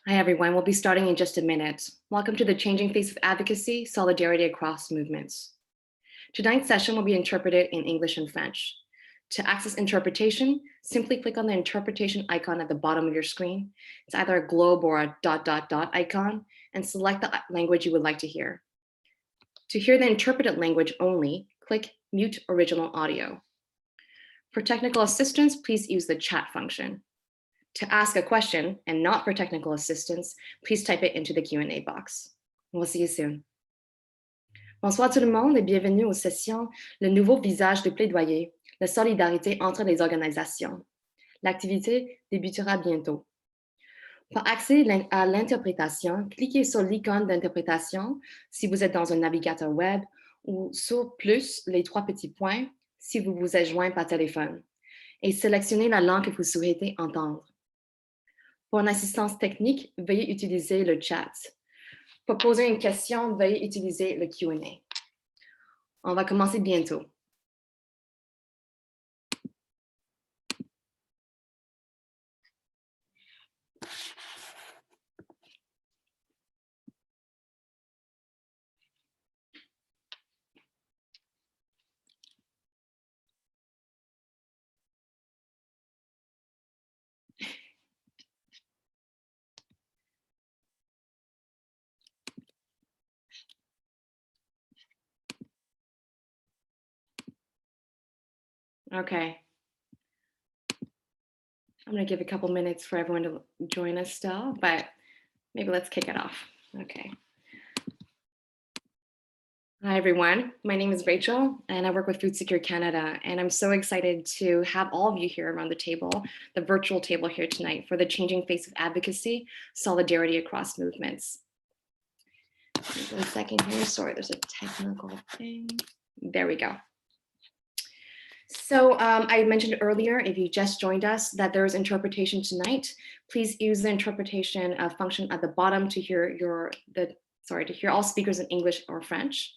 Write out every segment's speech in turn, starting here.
Hi, everyone. We'll be starting in just a minute. Welcome to the Changing Face of Advocacy, Solidarity Across Movements. Tonight's session will be interpreted in English and French. To access interpretation, simply click on the interpretation icon at the bottom of your screen. It's either a globe or a ... icon, and select the language you would like to hear. To hear the interpreted language only, click Mute Original Audio. For technical assistance, please use the chat function. To ask a question and not for technical assistance, please type it into the Q&A box. We'll see you soon. Bonsoir tout le monde et bienvenue aux sessions Le nouveau visage de plaidoyer, la solidarité entre les organisations. L'activité débutera bientôt. Pour accéder à l'interprétation, cliquez sur l'icône d'interprétation si vous êtes dans un navigateur web ou sur plus les trois petits points si vous vous êtes joint par téléphone et sélectionnez la langue que vous souhaitez entendre. Pour une assistance technique, veuillez utiliser le chat. Pour poser une question, veuillez utiliser le Q&A. On va commencer bientôt. Okay. I'm going to give a couple minutes for everyone to join us still, but maybe let's kick it off. Okay. Hi, everyone. My name is Rachel, and I work with Food Secure Canada, and I'm so excited to have all of you here around the table, the virtual table here tonight, for the Changing Face of Advocacy, Solidarity Across Movements. Give me a second here. Sorry, there's a technical thing. There we go. So I mentioned earlier, if you just joined us, that there is interpretation tonight. Please use the interpretation function at the bottom to hear all speakers in English or French.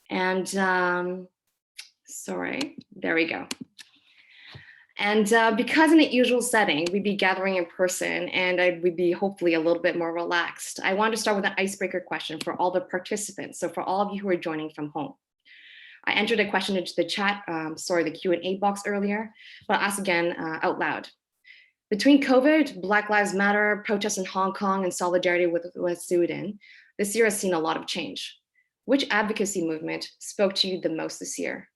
And sorry, there we go. And because in the usual setting, we'd be gathering in person and we'd be hopefully a little bit more relaxed, I want to start with an icebreaker question for all the participants. So for all of you who are joining from home. I entered a question into the chat, the Q&A box earlier, but I'll ask again out loud. Between COVID, Black Lives Matter, protests in Hong Kong, and solidarity with Sudan, this year has seen a lot of change. Which advocacy movement spoke to you the most this year?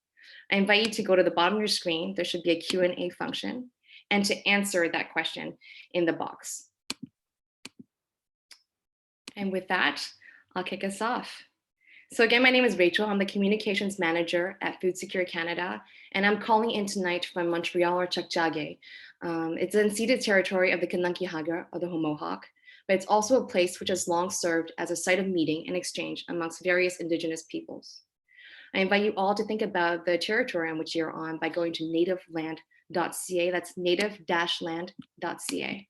I invite you to go to the bottom of your screen. There should be a Q&A function, and to answer that question in the box. And with that, I'll kick us off. So again, my name is Rachel. I'm the communications manager at Food Secure Canada, and I'm calling in tonight from Montreal or Tchagchagé. It's an unceded territory of the Kanankihaga or the Mohawk, but it's also a place which has long served as a site of meeting and exchange amongst various Indigenous peoples. I invite you all to think about the territory on which you're on by going to nativeland.ca. That's native-land.ca.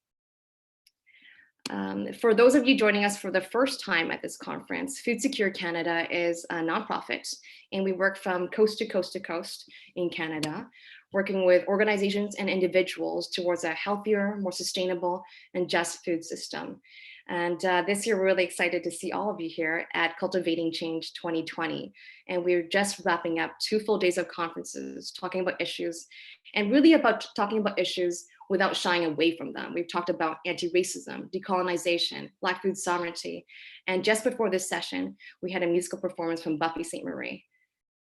For those of you joining us for the first time at this conference, Food Secure Canada is a nonprofit, and we work from coast to coast to coast in Canada, working with organizations and individuals towards a healthier, more sustainable, and just food system. And this year, we're really excited to see all of you here at Cultivating Change 2020. And we're just wrapping up 2 full days of conferences, talking about issues, and really about talking about issues without shying away from them. We've talked about antiracism, decolonization, Black food sovereignty. And just before this session, we had a musical performance from Buffy St. Marie.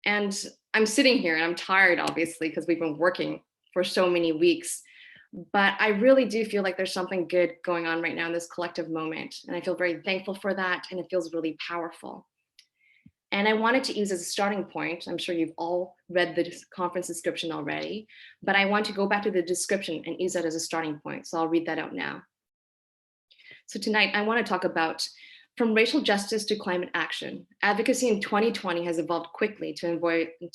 And I'm sitting here and I'm tired, obviously, because we've been working for so many weeks. But I really do feel like there's something good going on right now in this collective moment. And I feel very thankful for that. And it feels really powerful. And I wanted to use as a starting point, I'm sure you've all read the conference description already, but I want to go back to the description and use that as a starting point. So I'll read that out now. So tonight, I want to talk about from racial justice to climate action. Advocacy in 2020 has evolved quickly to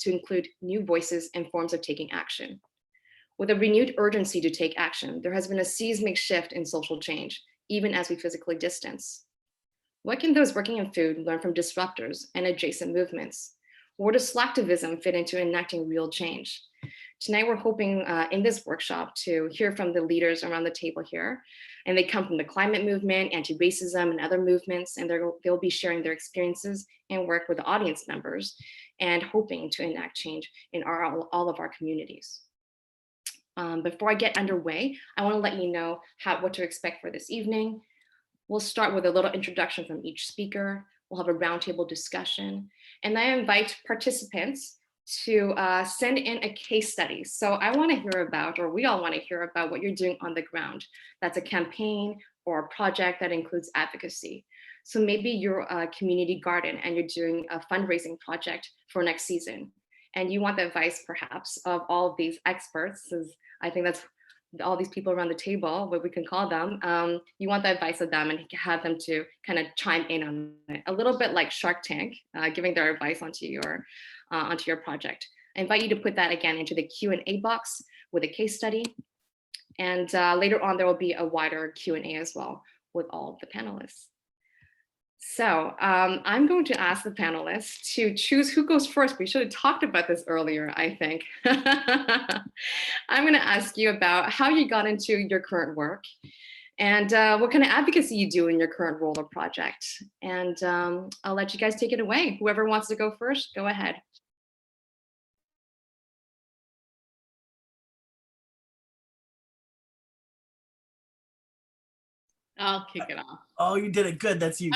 include new voices and forms of taking action. With a renewed urgency to take action, there has been a seismic shift in social change, even as we physically distance. What can those working in food learn from disruptors and adjacent movements? Where does slacktivism fit into enacting real change? Tonight, we're hoping in this workshop to hear from the leaders around the table here. And they come from the climate movement, anti-racism, and other movements, and they'll be sharing their experiences and work with the audience members and hoping to enact change in all of our communities. Before I get underway, I want to let you know what to expect for this evening. We'll start with a little introduction from each speaker. We'll have a roundtable discussion, and I invite participants to send in a case study. So I want to hear about, or we all want to hear about, what you're doing on the ground. That's a campaign or a project that includes advocacy. So maybe you're a community garden and you're doing a fundraising project for next season, and you want the advice perhaps of all of these experts, as I think that's all these people around the table, what we can call them. You want the advice of them and have them to kind of chime in on it, a little bit like Shark Tank, giving their advice onto your project. I invite you to put that again into the Q&A box with a case study. And later on, there will be a wider Q&A as well with all of the panelists. So I'm going to ask the panelists to choose who goes first. We should have talked about this earlier, I think. I'm going to ask you about how you got into your current work and what kind of advocacy you do in your current role or project. And I'll let you guys take it away. Whoever wants to go first, go ahead. I'll kick it off. Oh, you did it good. That's you.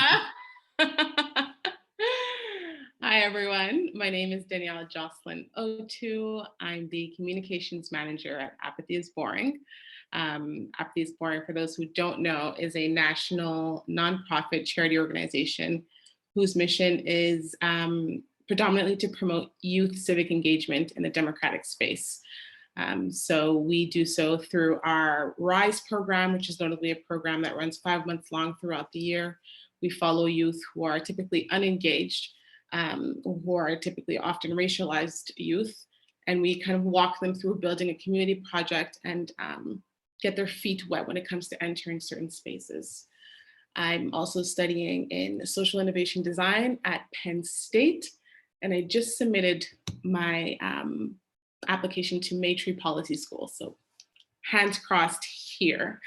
Hi, everyone. My name is Daniela Jocelyn Otu. I'm the communications manager at Apathy is Boring. Apathy is Boring, for those who don't know, is a national nonprofit charity organization whose mission is predominantly to promote youth civic engagement in the democratic space. So we do so through our RISE program, which is notably a program that runs 5 months long throughout the year. We follow youth who are typically unengaged, who are typically often racialized youth, and we kind of walk them through building a community project and get their feet wet when it comes to entering certain spaces. I'm also studying in social innovation design at Penn State, and I just submitted my application to Maytree Policy School, so hands crossed here.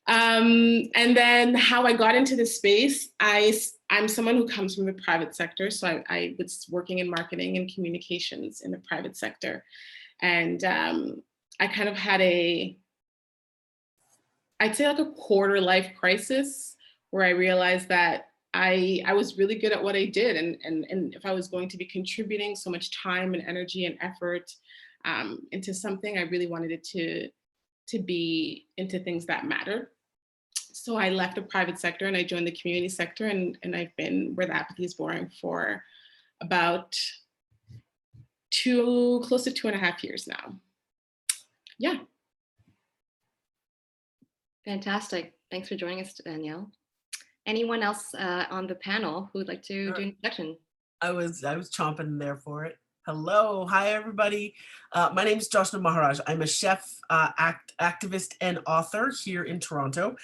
And then how I got into this space, I'm someone who comes from the private sector, so I was working in marketing and communications in the private sector, and I kind of had I'd say like a quarter life crisis where I realized that I was really good at what I did, and if I was going to be contributing so much time and energy and effort into something, I really wanted it to be into things that mattered. So I left the private sector and I joined the community sector, and I've been where the Apathy is Boring for about close to 2.5 years now. Yeah. Fantastic. Thanks for joining us, Danielle. Anyone else on the panel who would like to do an introduction? I was chomping there for it. Hello, hi everybody. My name is Joshna Maharaj. I'm a chef, activist, and author here in Toronto.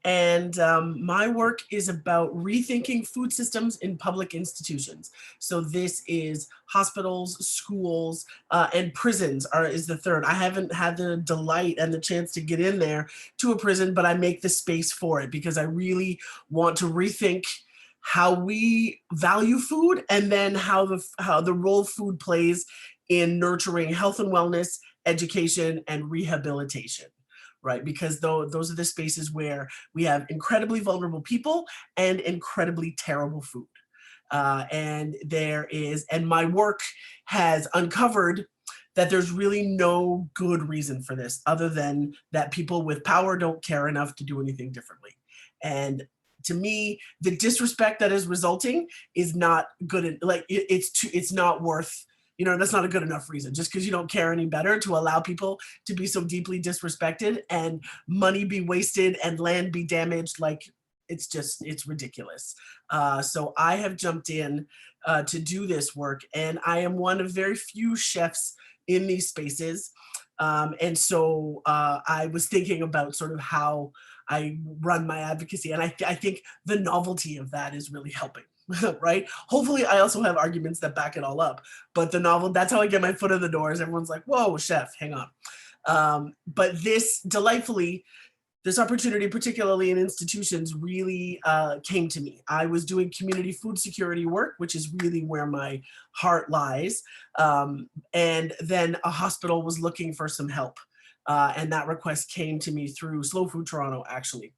And my work is about rethinking food systems in public institutions. So this is hospitals, schools, and prisons is the third. I haven't had the delight and the chance to get in there to a prison, but I make the space for it because I really want to rethink how we value food, and then how the role food plays in nurturing health and wellness, education, and rehabilitation. Right, because those are the spaces where we have incredibly vulnerable people and incredibly terrible food. And my work has uncovered that there's really no good reason for this other than that people with power don't care enough to do anything differently. And to me, the disrespect that is resulting is not good. Like it's not worth, that's not a good enough reason, just because you don't care any better to allow people to be so deeply disrespected and money be wasted and land be damaged. Like it's ridiculous. So I have jumped in to do this work, and I am one of very few chefs in these spaces. And so I was thinking about sort of how I run my advocacy, and I think the novelty of that is really helping. right? Hopefully I also have arguments that back it all up, but the novel, that's how I get my foot in the doors. Everyone's like, whoa, chef, hang on. But this opportunity, particularly in institutions, really came to me. I was doing community food security work, which is really where my heart lies. And then a hospital was looking for some help. And that request came to me through Slow Food Toronto, actually.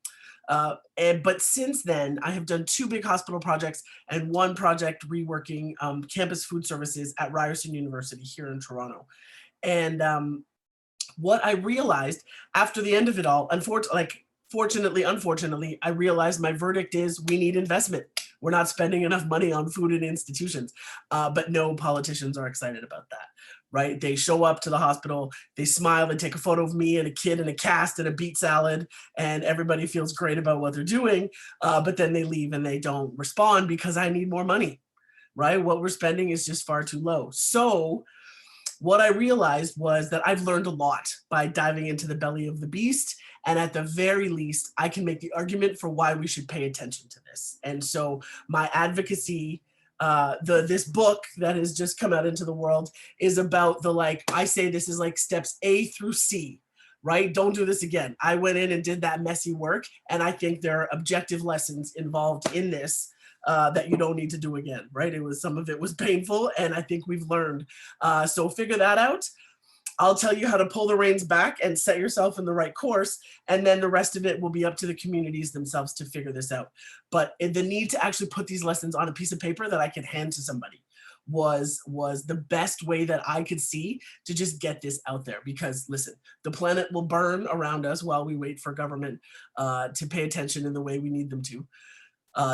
But since then, I have done 2 big hospital projects and 1 project reworking campus food services at Ryerson University here in Toronto. And what I realized after the end of it all, fortunately, unfortunately, I realized my verdict is we need investment. We're not spending enough money on food in institutions, but no politicians are excited about that, right? They show up to the hospital, they smile, they take a photo of me and a kid in a cast and a beet salad, and everybody feels great about what they're doing, but then they leave and they don't respond because I need more money, right? What we're spending is just far too low. So what I realized was that I've learned a lot by diving into the belly of the beast. And at the very least, I can make the argument for why we should pay attention to this. And so my advocacy, this book that has just come out into the world is about I say this is like steps A through C, right? Don't do this again. I went in and did that messy work. And I think there are objective lessons involved in this that you don't need to do again, right? Some of it was painful, and I think we've learned. So figure that out. I'll tell you how to pull the reins back and set yourself in the right course, and then the rest of it will be up to the communities themselves to figure this out. But the need to actually put these lessons on a piece of paper that I could hand to somebody was the best way that I could see to just get this out there. Because listen, the planet will burn around us while we wait for government to pay attention in the way we need them to.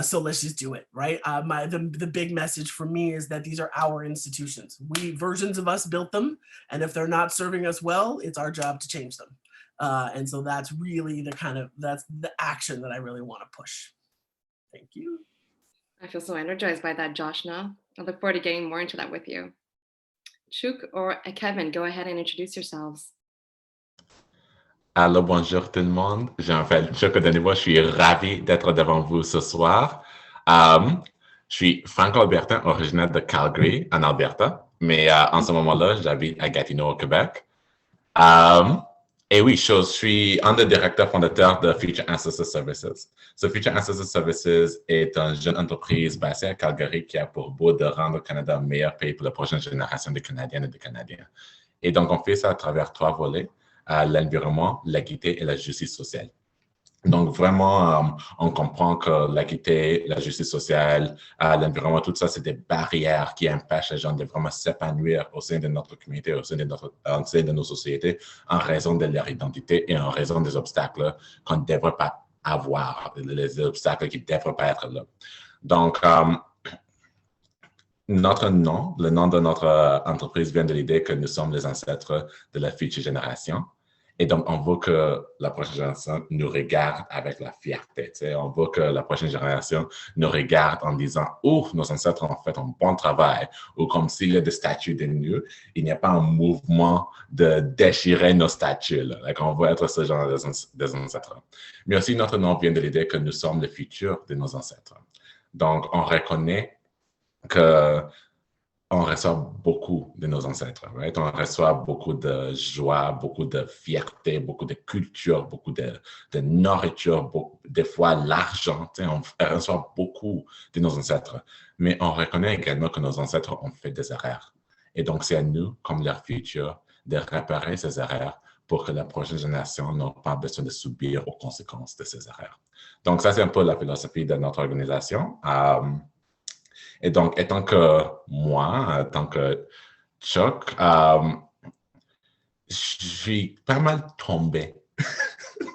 So let's just do it, right? The big message for me is that these are our institutions. Versions of us built them, and if they're not serving us well, it's our job to change them. And so that's really that's the action that I really want to push. Thank you. I feel so energized by that, Joshna. I look forward to getting more into that with you. Chuk or Kevin, go ahead and introduce yourselves. Allô, bonjour tout le monde. Je m'appelle Chuck Odenebo. Je suis ravi d'être devant vous ce soir. Je suis franco-albertain, originaire de Calgary, en Alberta, mais en ce moment-là, j'habite à Gatineau, au Québec. Et oui, je suis un des directeurs fondateurs de Future Ancestor Services. So, Future Ancestor Services est une jeune entreprise basée à Calgary qui a pour but de rendre le Canada un meilleur pays pour la prochaine génération de Canadiennes et de Canadiens. Et donc, on fait ça à travers 3 volets. L'environnement, l'équité et la justice sociale. Donc, vraiment, on comprend que l'équité, la justice sociale, l'environnement, tout ça, c'est des barrières qui empêchent les gens de vraiment s'épanouir au sein de notre communauté, au sein de nos sociétés, en raison de leur identité et en raison des obstacles qu'on ne devrait pas avoir, les obstacles qui ne devraient pas être là. Donc, notre nom, le nom de notre entreprise vient de l'idée que nous sommes les ancêtres de la future génération. Et donc, on veut que la prochaine génération nous regarde avec la fierté. Tu sais. On veut que la prochaine génération nous regarde en disant « Oh, nos ancêtres ont fait un bon travail » ou comme s'il y a des statues de nous, il n'y a pas un mouvement de déchirer nos statues. Like, on veut être ce genre des ancêtres. Mais aussi, notre nom vient de l'idée que nous sommes le futur de nos ancêtres. Donc, on reconnaît qu'on reçoit beaucoup de nos ancêtres, right? On reçoit beaucoup de joie, beaucoup de fierté, beaucoup de culture, beaucoup de nourriture, des fois l'argent. On reçoit beaucoup de nos ancêtres. Mais on reconnaît également que nos ancêtres ont fait des erreurs. Et donc, c'est à nous, comme leur futur, de réparer ces erreurs pour que la prochaine génération n'ait pas besoin de subir aux conséquences de ces erreurs. Donc, ça, c'est un peu la philosophie de notre organisation. Et donc, étant que moi, en tant que Chuck, je suis pas mal tombé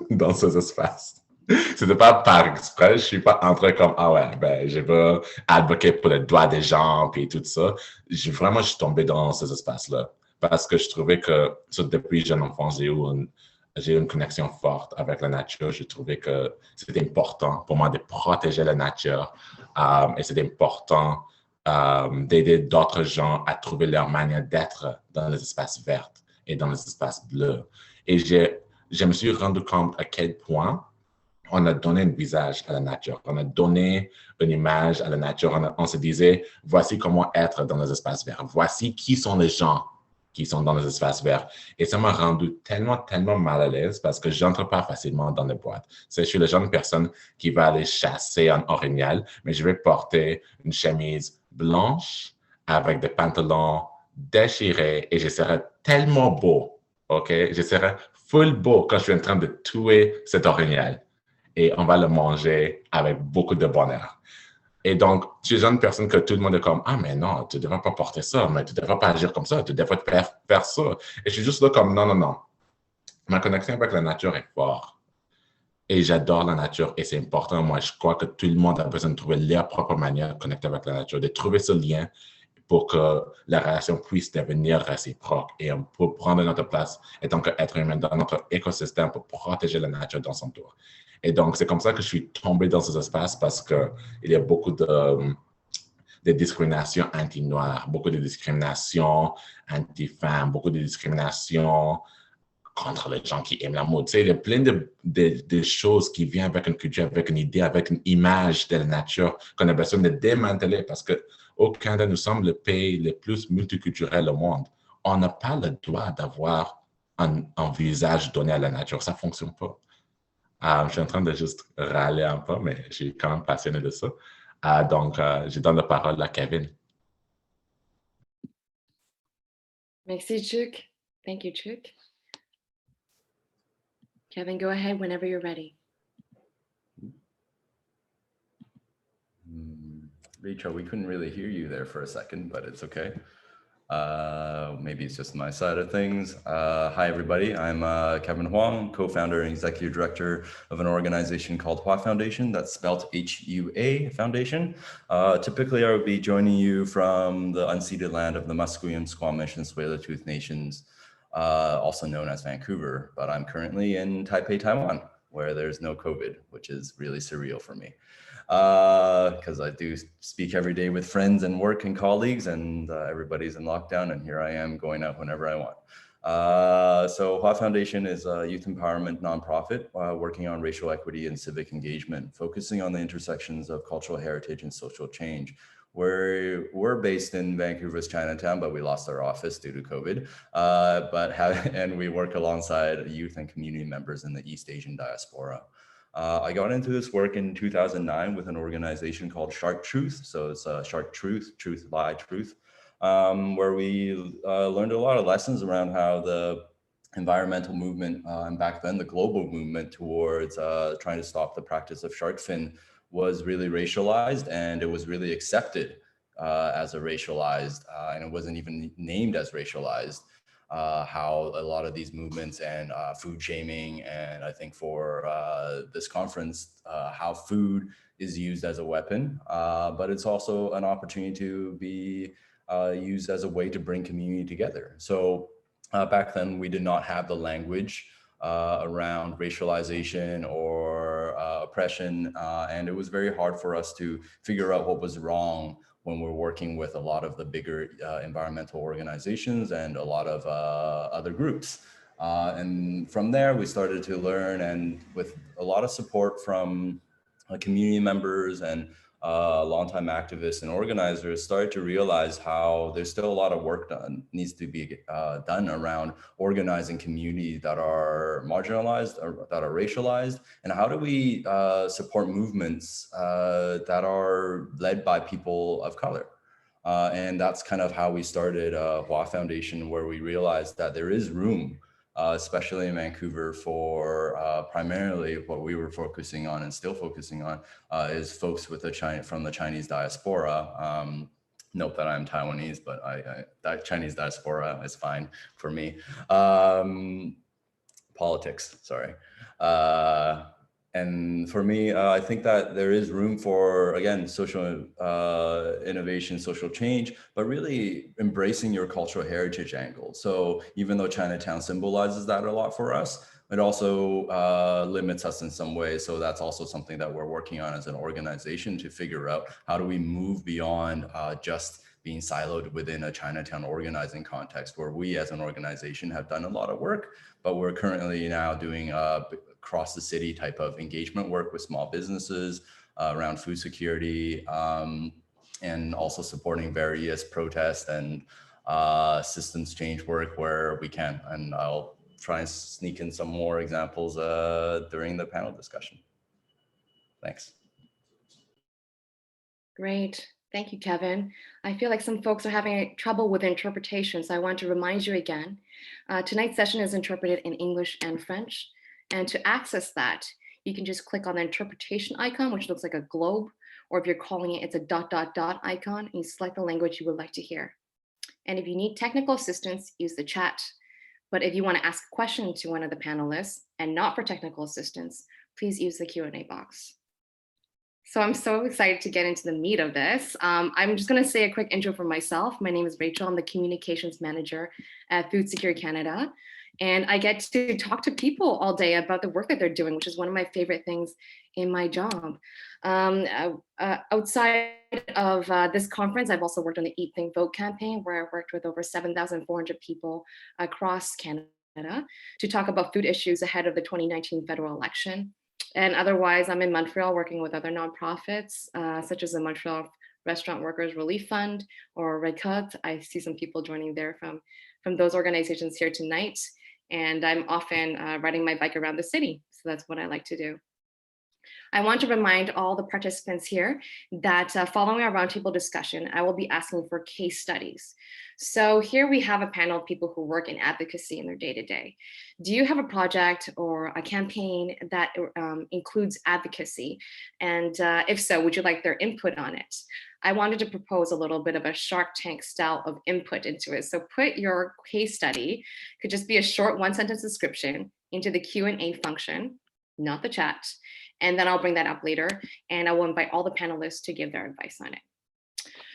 dans ces espaces. C'était pas par exprès, je suis pas entré comme « Ah ouais, ben, je veux advoquer pour les droits des gens » puis tout ça. Je suis tombé dans ces espaces-là parce que je trouvais que, depuis jeune enfance, j'ai eu une connexion forte avec la nature. Je trouvais que c'était important pour moi de protéger la nature et c'est important d'aider d'autres gens à trouver leur manière d'être dans les espaces verts et dans les espaces bleus. Et je me suis rendu compte à quel point on a donné un visage à la nature, on a donné une image à la nature, on se disait, voici comment être dans les espaces verts, voici qui sont les gens qui sont dans les espaces verts. Et ça m'a rendu tellement mal à l'aise parce que j'entre pas facilement dans les boîtes. Je suis le genre de personne qui va aller chasser en orignal, mais je vais porter une chemise blanche avec des pantalons déchirés et je serai tellement beau, OK? Je serai full beau quand je suis en train de tuer cet orignal. Et on va le manger avec beaucoup de bonheur. Et donc, tu es une personne que tout le monde est comme, ah, mais non, tu ne devrais pas porter ça, mais tu ne devrais pas agir comme ça, tu devrais faire ça. Et je suis juste là comme, non. Ma connexion avec la nature est forte. Et j'adore la nature et c'est important. Moi, je crois que tout le monde a besoin de trouver leur propre manière de connecter avec la nature, de trouver ce lien pour que la relation puisse devenir réciproque et on peut prendre notre place en tant qu'être humain dans notre écosystème pour protéger la nature dans son tour. Et donc, c'est comme ça que je suis tombé dans ces espaces parce qu'il y a beaucoup de discriminations anti-noires, beaucoup de discriminations anti-femmes, beaucoup de discriminations contre les gens qui aiment la mode. Tu sais, il y a plein de choses qui viennent avec une culture, avec une idée, avec une image de la nature qu'on a besoin de démanteler parce qu'au Canada, nous sommes le pays le plus multiculturel au monde. On n'a pas le droit d'avoir un visage donné à la nature. Ça ne fonctionne pas. Je suis en train de juste râler un peu, mais je suis quand même passionné de ça. Donc, je donne la parole à Kevin. Merci, Chuck. Thank you, Chuck. Kevin, go ahead whenever you're ready. Rachel, we couldn't really hear you there for a second, but it's okay. Maybe it's just my side of things. Hi, everybody. I'm Kevin Huang, co-founder and executive director of an organization called Hua Foundation. That's spelled H-U-A Foundation. Typically, I would be joining you from the unceded land of the Musqueam, Squamish, and Tsleil-Waututh nations, also known as Vancouver. But I'm currently in Taipei, Taiwan, where there's no COVID, which is really surreal for me. Because I do speak every day with friends and work and colleagues, and everybody's in lockdown, and here I am going out whenever I want. So Hua Foundation is a youth empowerment nonprofit working on racial equity and civic engagement, focusing on the intersections of cultural heritage and social change. We're based in Vancouver's Chinatown, but we lost our office due to COVID. And we work alongside youth and community members in the East Asian diaspora. I got into this work in 2009 with an organization called Shark Truth. So it's Shark Truth, Truth, Lie, Truth, where we learned a lot of lessons around how the environmental movement, and back then the global movement towards trying to stop the practice of shark fin was really racialized, and it was really accepted as a racialized, and it wasn't even named as racialized. How a lot of these movements and food shaming, and I think for this conference, how food is used as a weapon, but it's also an opportunity to be used as a way to bring community together. So back then we did not have the language around racialization or oppression, and it was very hard for us to figure out what was wrong when we're working with a lot of the bigger environmental organizations and a lot of other groups. And from there, we started to learn, and with a lot of support from community members and longtime activists and organizers, started to realize how there's still a lot of work needs to be done around organizing communities that are marginalized or that are racialized, and how do we support movements that are led by people of color. And that's kind of how we started Hua Foundation, where we realized that there is room, especially in Vancouver, for primarily what we were focusing on and still focusing on is folks with from the Chinese diaspora. Note that I'm Taiwanese, but that Chinese diaspora is fine for me. Politics, sorry. And for me, I think that there is room for, again, social innovation, social change, but really embracing your cultural heritage angle. So even though Chinatown symbolizes that a lot for us, it also limits us in some ways. So that's also something that we're working on as an organization to figure out how do we move beyond just being siloed within a Chinatown organizing context, where we as an organization have done a lot of work, but we're currently now doing across the city type of engagement work with small businesses around food security, and also supporting various protests and systems change work where we can. And I'll try and sneak in some more examples during the panel discussion. Thanks. Great. Thank you, Kevin. I feel like some folks are having trouble with interpretation, so I want to remind you again. Tonight's session is interpreted in English and French. And to access that, you can just click on the interpretation icon, which looks like a globe, or if you're calling it, it's a ... icon, and you select the language you would like to hear. And if you need technical assistance, use the chat. But if you want to ask a question to one of the panelists and not for technical assistance, please use the Q&A box. So I'm so excited to get into the meat of this. I'm just going to say a quick intro for myself. My name is Rachel. I'm the communications manager at Food Secure Canada. And I get to talk to people all day about the work that they're doing, which is one of my favorite things in my job. Outside of this conference, I've also worked on the Eat, Think, Vote campaign, where I worked with over 7,400 people across Canada to talk about food issues ahead of the 2019 federal election. And otherwise, I'm in Montreal working with other nonprofits, such as the Montreal Restaurant Workers Relief Fund or Rejoignez-nous. I see some people joining there from those organizations here tonight. And I'm often riding my bike around the city. So that's what I like to do. I want to remind all the participants here that following our roundtable discussion, I will be asking for case studies. So here we have a panel of people who work in advocacy in their day-to-day. Do you have a project or a campaign that includes advocacy? And if so, would you like their input on it? I wanted to propose a little bit of a Shark Tank style of input into it. So put your case study, could just be a short one-sentence description, into the Q&A function, not the chat. And then I'll bring that up later, and I will invite all the panelists to give their advice on it.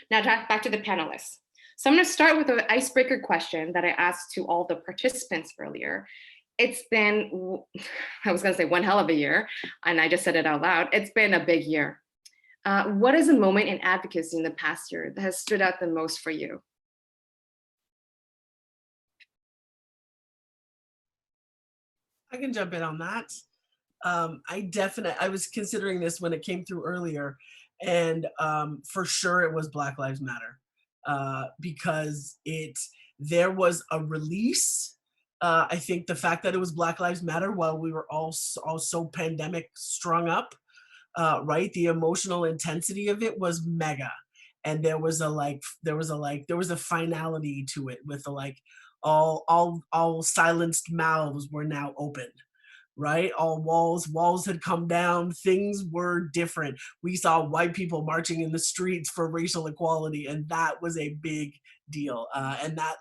Now back to the panelists. So I'm going to start with an icebreaker question that I asked to all the participants earlier. It's been, I was going to say one hell of a year, and I just said it out loud. It's been a big year. What is a moment in advocacy in the past year that has stood out the most for you? I can jump in on that. I was considering this when it came through earlier, and for sure it was Black Lives Matter, because there was a release. I think the fact that it was Black Lives Matter while we were all so pandemic strung up, right? The emotional intensity of it was mega, and there was a finality to it with all silenced mouths were now open. Right? All walls had come down, things were different. We saw white people marching in the streets for racial equality, and that was a big deal. And that,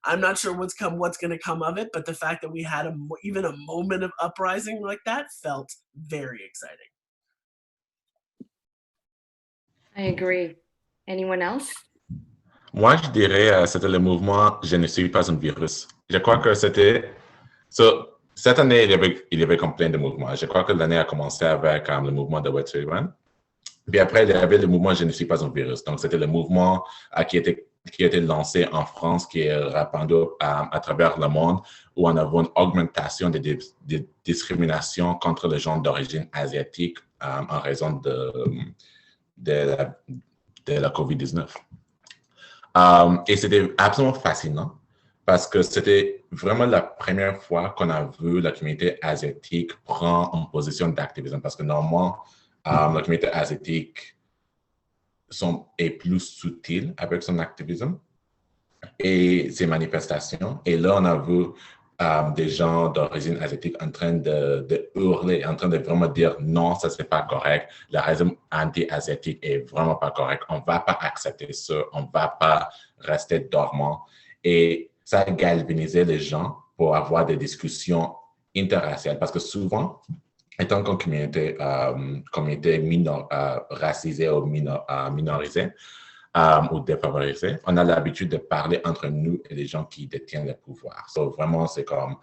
I'm not sure what's gonna come of it, but the fact that we had even a moment of uprising like that felt very exciting. I agree. Anyone else? Moi, je dirais c'était le mouvement « Je ne suis pas un virus ». Je crois que c'était... Cette année, il y avait comme plein de mouvements. Je crois que l'année a commencé avec le mouvement de Veuillez. Puis après, il y avait le mouvement « Je ne suis pas un virus ». Donc, c'était le mouvement qui a été lancé en France, qui est répandu à travers le monde, où on avait une augmentation des discriminations contre les gens d'origine asiatique en raison de la COVID-19. Et c'était absolument fascinant, parce que c'était vraiment la première fois qu'on a vu la communauté asiatique prendre une position d'activisme. Parce que normalement, la communauté asiatique est plus subtile avec son activisme et ses manifestations. Et là, on a vu des gens d'origine asiatique en train de hurler, en train de vraiment dire non, ça c'est pas correct. Le racisme anti-asiatique est vraiment pas correct. On va pas accepter ça. On va pas rester dormant. Et ça a galvanisé les gens pour avoir des discussions interraciales. Parce que souvent, étant qu'une communauté racisée ou minorisée ou défavorisée, on a l'habitude de parler entre nous et les gens qui détiennent le pouvoir. Donc, vraiment, c'est comme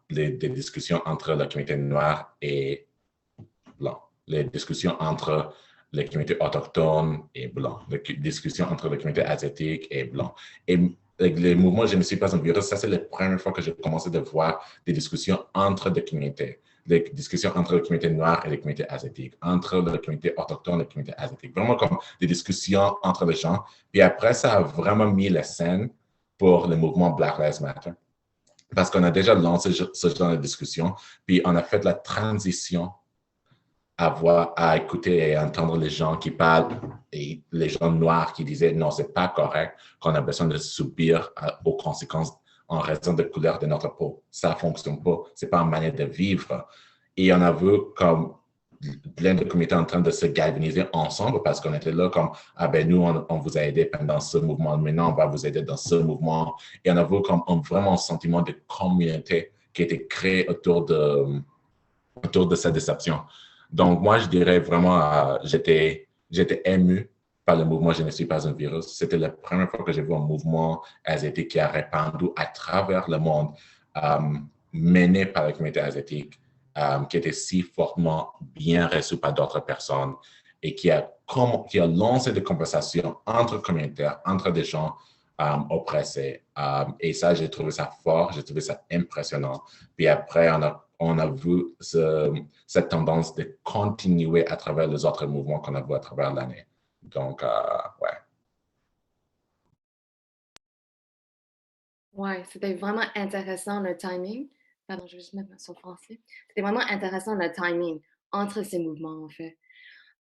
des discussions entre la communauté noire et blanc. Les discussions entre les communautés autochtones et blancs, les discussions entre les communautés asiatiques et blancs. Et les mouvements Je ne suis pas un virus, ça c'est la première fois que j'ai commencé à voir des discussions entre des communautés, des discussions entre les communautés noires et les communautés asiatiques, entre les communautés autochtones et les communautés asiatiques, vraiment comme des discussions entre les gens. Puis après, ça a vraiment mis la scène pour le mouvement Black Lives Matter. Parce qu'on a déjà lancé ce genre de discussion, puis on a fait la transition à écouter et entendre les gens qui parlent et les gens noirs qui disaient non, c'est pas correct, qu'on a besoin de subir aux conséquences en raison de la couleur de notre peau. Ça fonctionne pas, c'est pas une manière de vivre. Et on a vu comme plein de comités en train de se galvaniser ensemble parce qu'on était là comme, ah ben nous, on vous a aidé pendant ce mouvement, maintenant on va vous aider dans ce mouvement. Et on a vu comme vraiment un sentiment de communauté qui a été créé autour de cette déception. Donc, moi, je dirais vraiment, j'étais ému par le mouvement Je ne suis pas un virus. C'était la première fois que j'ai vu un mouvement asiatique qui a répandu à travers le monde, mené par la communauté asiatique, qui était si fortement bien reçu par d'autres personnes et qui a lancé des conversations entre communautaires, entre des gens oppressés. Et ça, j'ai trouvé ça fort, j'ai trouvé ça impressionnant. Puis après, on a vu cette tendance de continuer à travers les autres mouvements qu'on a vu à travers l'année. Donc, ouais. Ouais, c'était vraiment intéressant le timing. Pardon, je vais juste mettre sur français. C'était vraiment intéressant le timing entre ces mouvements, en fait.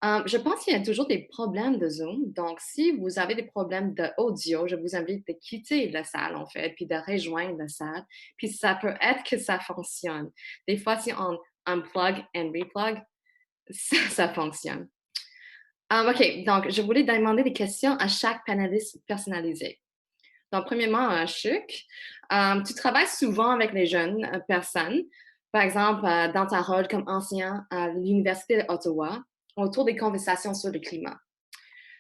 Je pense qu'il y a toujours des problèmes de Zoom. Donc, si vous avez des problèmes d'audio, je vous invite de quitter la salle, en fait, puis de rejoindre la salle. Puis ça peut être que ça fonctionne. Des fois, si on unplug and replug, ça fonctionne. OK, donc je voulais demander des questions à chaque panéliste personnalisé. Donc, premièrement, Chuck, tu travailles souvent avec les jeunes personnes, par exemple, dans ta rôle comme enseignant à l'Université d'Ottawa, autour des conversations sur le climat.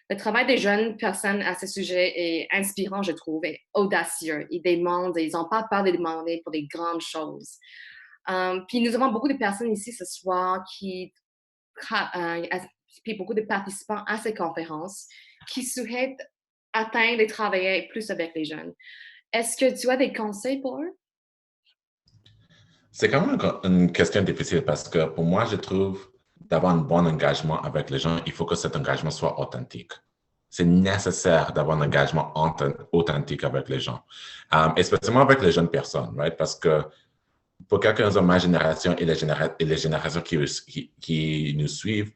Le travail des jeunes personnes à ce sujet est inspirant, je trouve, et audacieux. Ils n'ont pas peur de demander pour des grandes choses. Puis nous avons beaucoup de personnes ici ce soir puis beaucoup de participants à ces conférences qui souhaitent atteindre et travailler plus avec les jeunes. Est-ce que tu as des conseils pour eux? C'est quand même une question difficile parce que pour moi, je trouve d'avoir un bon engagement avec les gens, il faut que cet engagement soit authentique. C'est nécessaire d'avoir un engagement authentique avec les gens, especially avec les jeunes personnes, right? Parce que pour quelqu'un de ma génération et les générations qui nous suivent,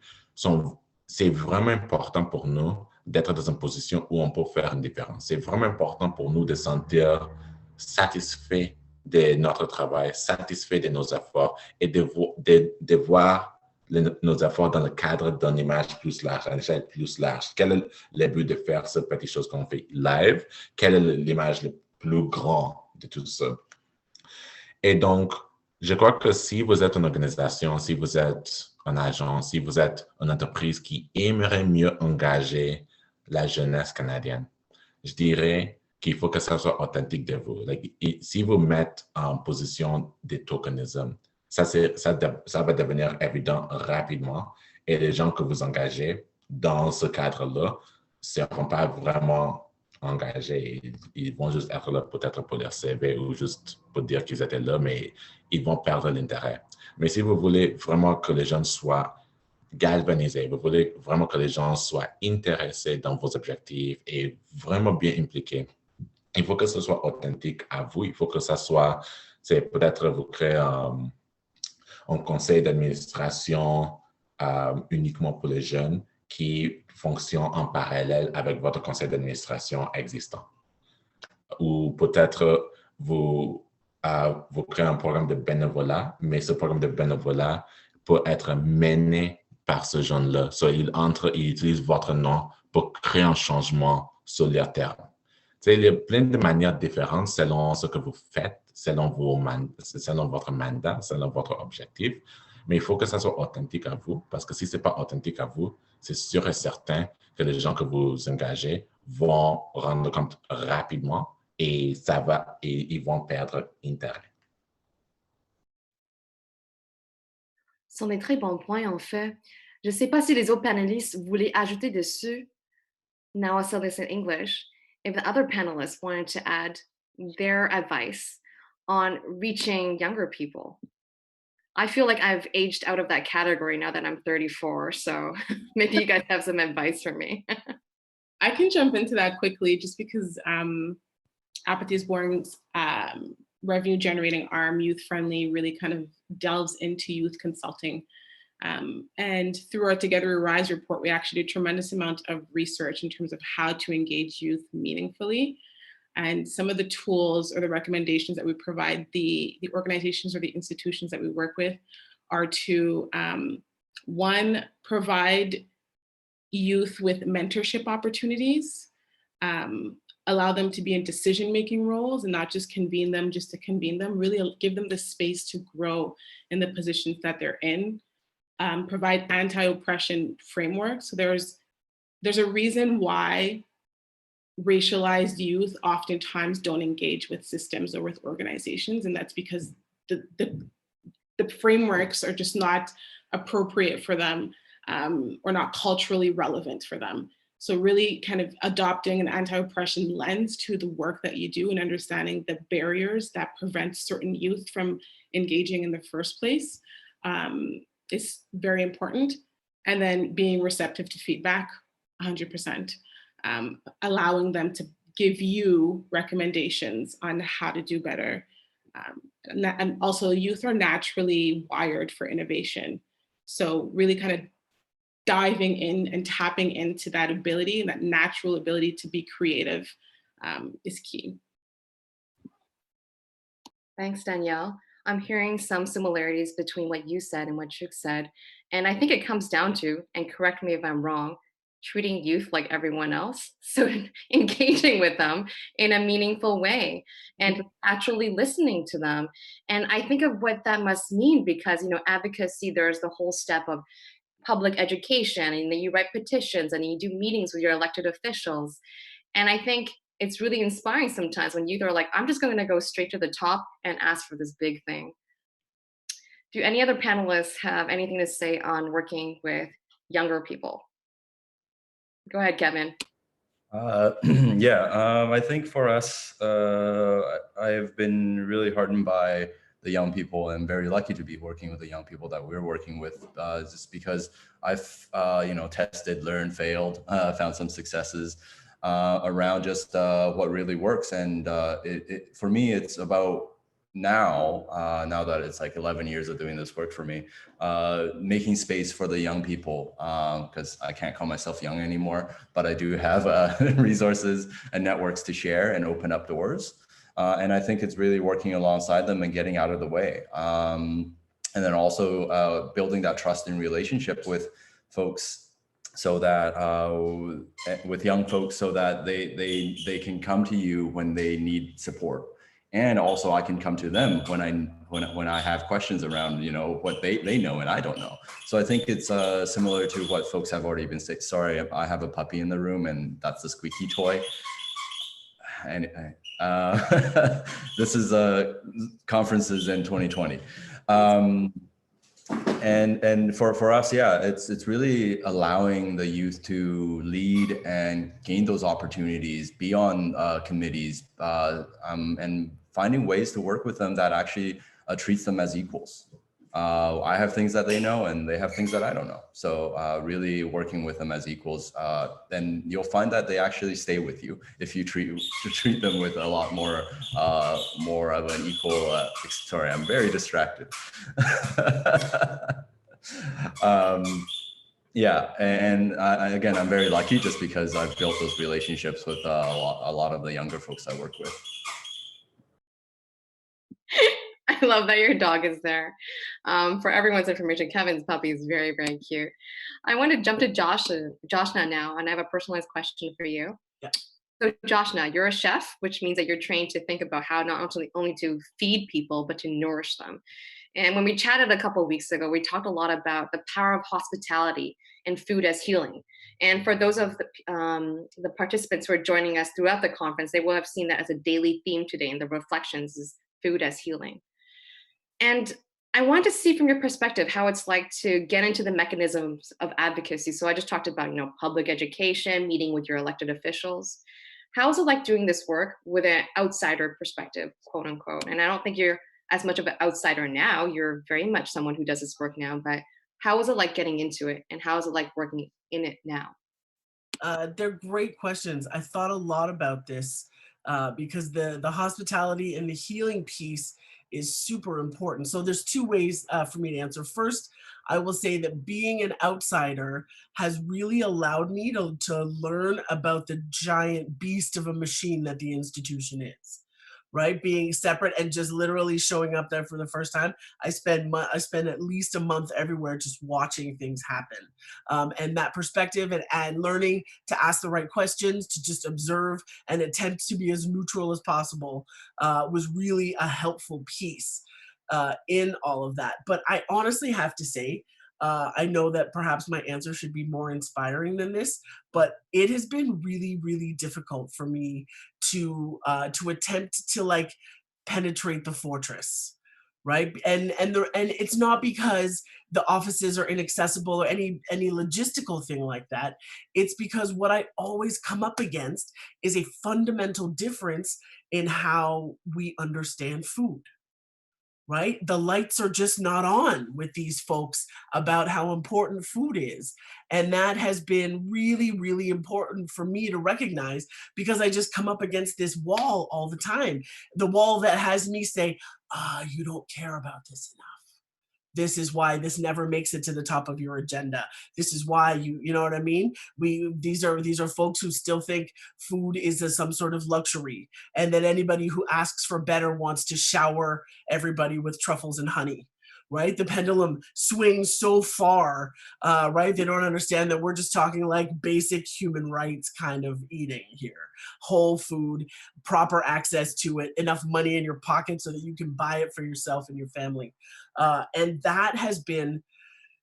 c'est vraiment important pour nous d'être dans une position où on peut faire une différence. C'est vraiment important pour nous de sentir satisfaits de notre travail, satisfaits de nos efforts et de voir nos efforts dans le cadre d'une image plus large, à une échelle plus large. Quel est le but de faire cette petite chose qu'on fait live? Quelle est l'image le plus grande de tout ça? Et donc, je crois que si vous êtes une organisation, si vous êtes une agence, si vous êtes une entreprise qui aimerait mieux engager la jeunesse canadienne, je dirais qu'il faut que ça soit authentique de vous. Si vous mettez en position de tokenisme, ça va devenir évident rapidement et les gens que vous engagez dans ce cadre-là ne seront pas vraiment engagés. Ils vont juste être là peut-être pour leur CV ou juste pour dire qu'ils étaient là, mais ils vont perdre l'intérêt. Mais si vous voulez vraiment que les gens soient galvanisés, vous voulez vraiment que les gens soient intéressés dans vos objectifs et vraiment bien impliqués, il faut que ce soit authentique à vous. Il faut que ça soit, c'est peut-être vous créer un conseil d'administration uniquement pour les jeunes qui fonctionne en parallèle avec votre conseil d'administration existant. Ou peut-être vous créez un programme de bénévolat, mais ce programme de bénévolat peut être mené par ce jeune-là. Il utilise votre nom pour créer un changement sur leur terrain. Il y a plein de manières différentes selon ce que vous faites, selon votre mandat, selon votre objectif. Mais il faut que ça soit authentique à vous, parce que si ce n'est pas authentique à vous, c'est sûr et certain que les gens que vous engagez vont rendre compte rapidement et ils vont perdre intérêt. Ce sont des très bons points, en fait. Je ne sais pas si les autres panélistes voulaient ajouter dessus. Now I'll say this in English. If the other panelists wanted to add their advice on reaching younger people. I feel like I've aged out of that category now that I'm 34. So maybe you guys have some advice for me. I can jump into that quickly just because Apathy is Boring's revenue generating arm, youth friendly, really kind of delves into youth consulting. And through our Together We Rise report, we actually did a tremendous amount of research in terms of how to engage youth meaningfully. And some of the tools or the recommendations that we provide the organizations or the institutions that we work with are to, one, provide youth with mentorship opportunities, allow them to be in decision-making roles and not just convene them just to convene them, really give them the space to grow in the positions that they're in, provide anti-oppression frameworks. So there's a reason why racialized youth oftentimes don't engage with systems or with organizations, and that's because the frameworks are just not appropriate for them or not culturally relevant for them. So really kind of adopting an anti-oppression lens to the work that you do and understanding the barriers that prevent certain youth from engaging in the first place is very important. And then being receptive to feedback, 100%. Allowing them to give you recommendations on how to do better. And also youth are naturally wired for innovation. So really kind of diving in and tapping into that ability and that natural ability to be creative is key. Thanks, Danielle. I'm hearing some similarities between what you said and what Chuk said. And I think it comes down to, and correct me if I'm wrong, treating youth like everyone else. So engaging with them in a meaningful way and actually listening to them. And I think of what that must mean because, advocacy, there's the whole step of public education, and then you write petitions and you do meetings with your elected officials. And I think it's really inspiring sometimes when youth are like, I'm just going to go straight to the top and ask for this big thing. Do any other panelists have anything to say on working with younger people? Go ahead, Kevin. I think for us, I've been really heartened by the young people and very lucky to be working with the young people that we're working with, just because I've, tested, learned, failed, found some successes around just what really works. And for me, it's about now that it's like 11 years of doing this work for me, making space for the young people, because I can't call myself young anymore, but I do have resources and networks to share and open up doors. And I think it's really working alongside them and getting out of the way. And then also building that trust and relationship with folks so that with young folks, so that they can come to you when they need support. And also I can come to them when I have questions around, what they know and I don't know. So I think it's similar to what folks have already been saying. Sorry, I have a puppy in the room and that's the squeaky toy. And this is conferences in 2020. And for us, it's really allowing the youth to lead and gain those opportunities, be on committees, and finding ways to work with them that actually treats them as equals. I have things that they know and they have things that I don't know. So really working with them as equals, then you'll find that they actually stay with you if you treat them with a lot more of an equal, sorry, I'm very distracted. Again, I'm very lucky just because I've built those relationships with a lot of the younger folks I work with. I love that your dog is there. For everyone's information, Kevin's puppy is very, very cute. I want to jump to Joshna now, and I have a personalized question for you. Yeah. So Joshna, you're a chef, which means that you're trained to think about how not only to feed people, but to nourish them. And when we chatted a couple of weeks ago, we talked a lot about the power of hospitality and food as healing. And for those of the participants who are joining us throughout the conference, they will have seen that as a daily theme today in the reflections is food as healing. And I want to see from your perspective how it's like to get into the mechanisms of advocacy. So I just talked about, public education, meeting with your elected officials. How is it like doing this work with an outsider perspective, quote unquote? And I don't think you're as much of an outsider now. You're very much someone who does this work now. But how is it like getting into it, and how is it like working in it now? They're great questions. I thought a lot about this because the hospitality and the healing piece is super important. So there's two ways for me to answer. First, I will say that being an outsider has really allowed me to learn about the giant beast of a machine that the institution is. Right, being separate and just literally showing up there for the first time. I spend at least a month everywhere just watching things happen, and that perspective and learning to ask the right questions, to just observe and attempt to be as neutral as possible was really a helpful piece in all of that. But I honestly have to say, I know that perhaps my answer should be more inspiring than this, but it has been really, really difficult for me to attempt to like penetrate the fortress, right? And it's not because the offices are inaccessible or any logistical thing like that. It's because what I always come up against is a fundamental difference in how we understand food, right? The lights are just not on with these folks about how important food is. And that has been really, really important for me to recognize because I just come up against this wall all the time. The wall that has me say, you don't care about this enough. This is why this never makes it to the top of your agenda. This is why you know what I mean? These are folks who still think food is some sort of luxury, and that anybody who asks for better wants to shower everybody with truffles and honey. Right? The pendulum swings so far, right? They don't understand that we're just talking like basic human rights kind of eating here. Whole food, proper access to it, enough money in your pocket so that you can buy it for yourself and your family. And that has been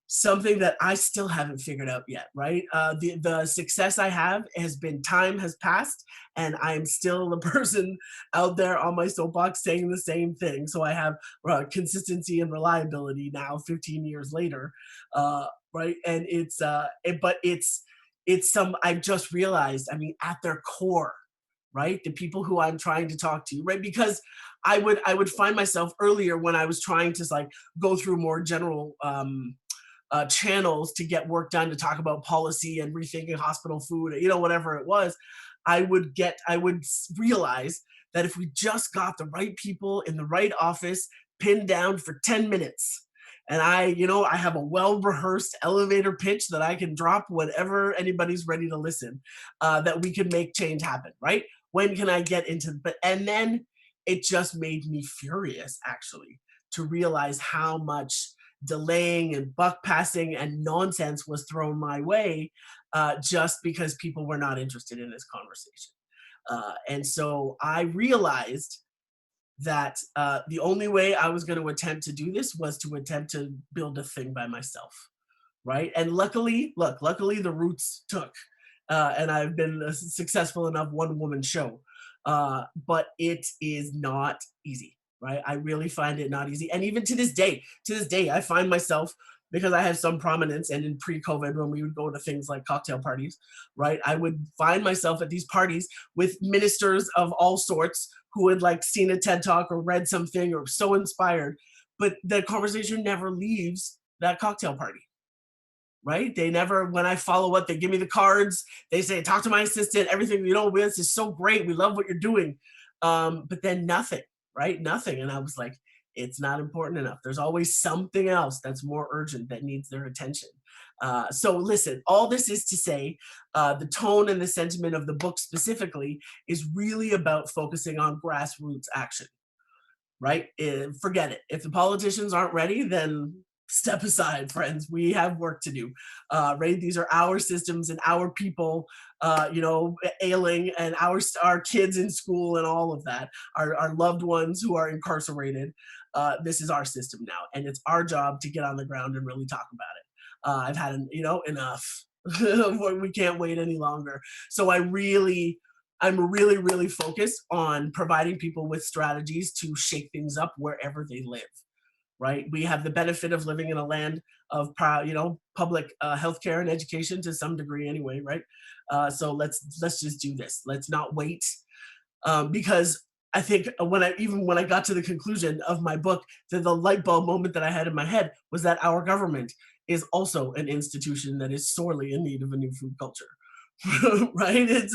something that I still haven't figured out yet, right? The success I have has been time has passed, and I'm still the person out there on my soapbox saying the same thing. So I have consistency and reliability now, 15 years later, right? And but it's some I've just realized. I mean, at their core, right? The people who I'm trying to talk to, right? Because I would find myself earlier when I was trying to like go through more general channels to get work done, to talk about policy and rethinking hospital food, whatever it was, I would realize that if we just got the right people in the right office pinned down for 10 minutes, and I have a well-rehearsed elevator pitch that I can drop whenever anybody's ready to listen, that we can make change happen, right? When can I get into, and then it just made me furious, actually, to realize how much delaying and buck passing and nonsense was thrown my way just because people were not interested in this conversation. And so I realized that the only way I was going to attempt to do this was to attempt to build a thing by myself, right? And luckily the roots took, and I've been a successful enough one-woman show, but it is not easy. Right? I really find it not easy. And even to this day, I find myself, because I have some prominence, and in pre-COVID when we would go to things like cocktail parties, right? I would find myself at these parties with ministers of all sorts who had like seen a TED talk or read something or so inspired, but the conversation never leaves that cocktail party. Right? They never, when I follow up, they give me the cards. They say, talk to my assistant, everything, this is so great. We love what you're doing. But then nothing. Right? Nothing. And I was like, it's not important enough. There's always something else that's more urgent that needs their attention. So listen, all this is to say, the tone and the sentiment of the book specifically is really about focusing on grassroots action, right? Forget it. If the politicians aren't ready, then step aside, friends. We have work to do, right? These are our systems and our people, ailing, and our kids in school and all of that, our loved ones who are incarcerated. This is our system now, and it's our job to get on the ground and really talk about it. I've had, enough. We can't wait any longer. So I'm really, really focused on providing people with strategies to shake things up wherever they live. right? We have the benefit of living in a land of, public healthcare and education to some degree anyway, right? So let's just do this. Let's not wait, because I think when I got to the conclusion of my book, the light bulb moment that I had in my head was that our government is also an institution that is sorely in need of a new food culture. Right?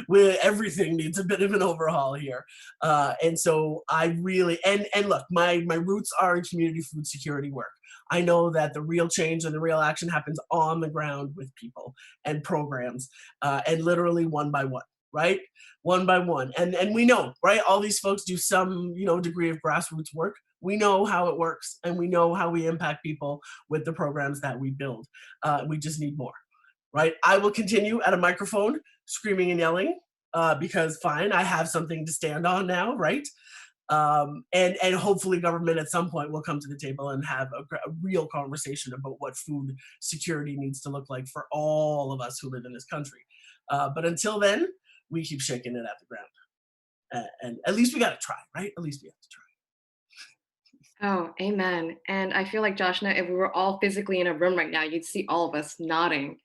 Where everything needs a bit of an overhaul here. And so I really, and look, my roots are in community food security work. I know that the real change and the real action happens on the ground with people and programs, and literally one by one, right? One by one. And we know, right? All these folks do some, degree of grassroots work. We know how it works, and we know how we impact people with the programs that we build. We just need more. Right? I will continue at a microphone screaming and yelling, because fine, I have something to stand on now, right? And hopefully government at some point will come to the table and have a real conversation about what food security needs to look like for all of us who live in this country. But until then, we keep shaking it at the ground. And at least we got to try, right? At least we have to try. Oh, amen. And I feel like, Joshna, if we were all physically in a room right now, you'd see all of us nodding.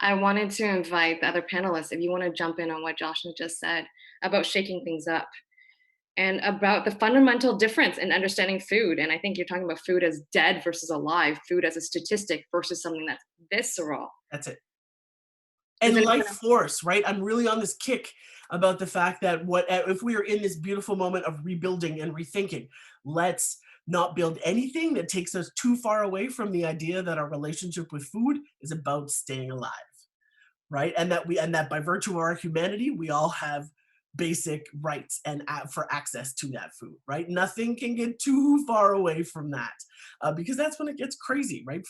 I wanted to invite the other panelists, if you want to jump in on what Joshna just said about shaking things up and about the fundamental difference in understanding food. And I think you're talking about food as dead versus alive, food as a statistic versus something that's visceral. That's it. And life force, right? I'm really on this kick about the fact that if we are in this beautiful moment of rebuilding and rethinking, let's not build anything that takes us too far away from the idea that our relationship with food is about staying alive, right? And that by virtue of our humanity, we all have basic rights and for access to that food, right? Nothing can get too far away from that, because that's when it gets crazy, right?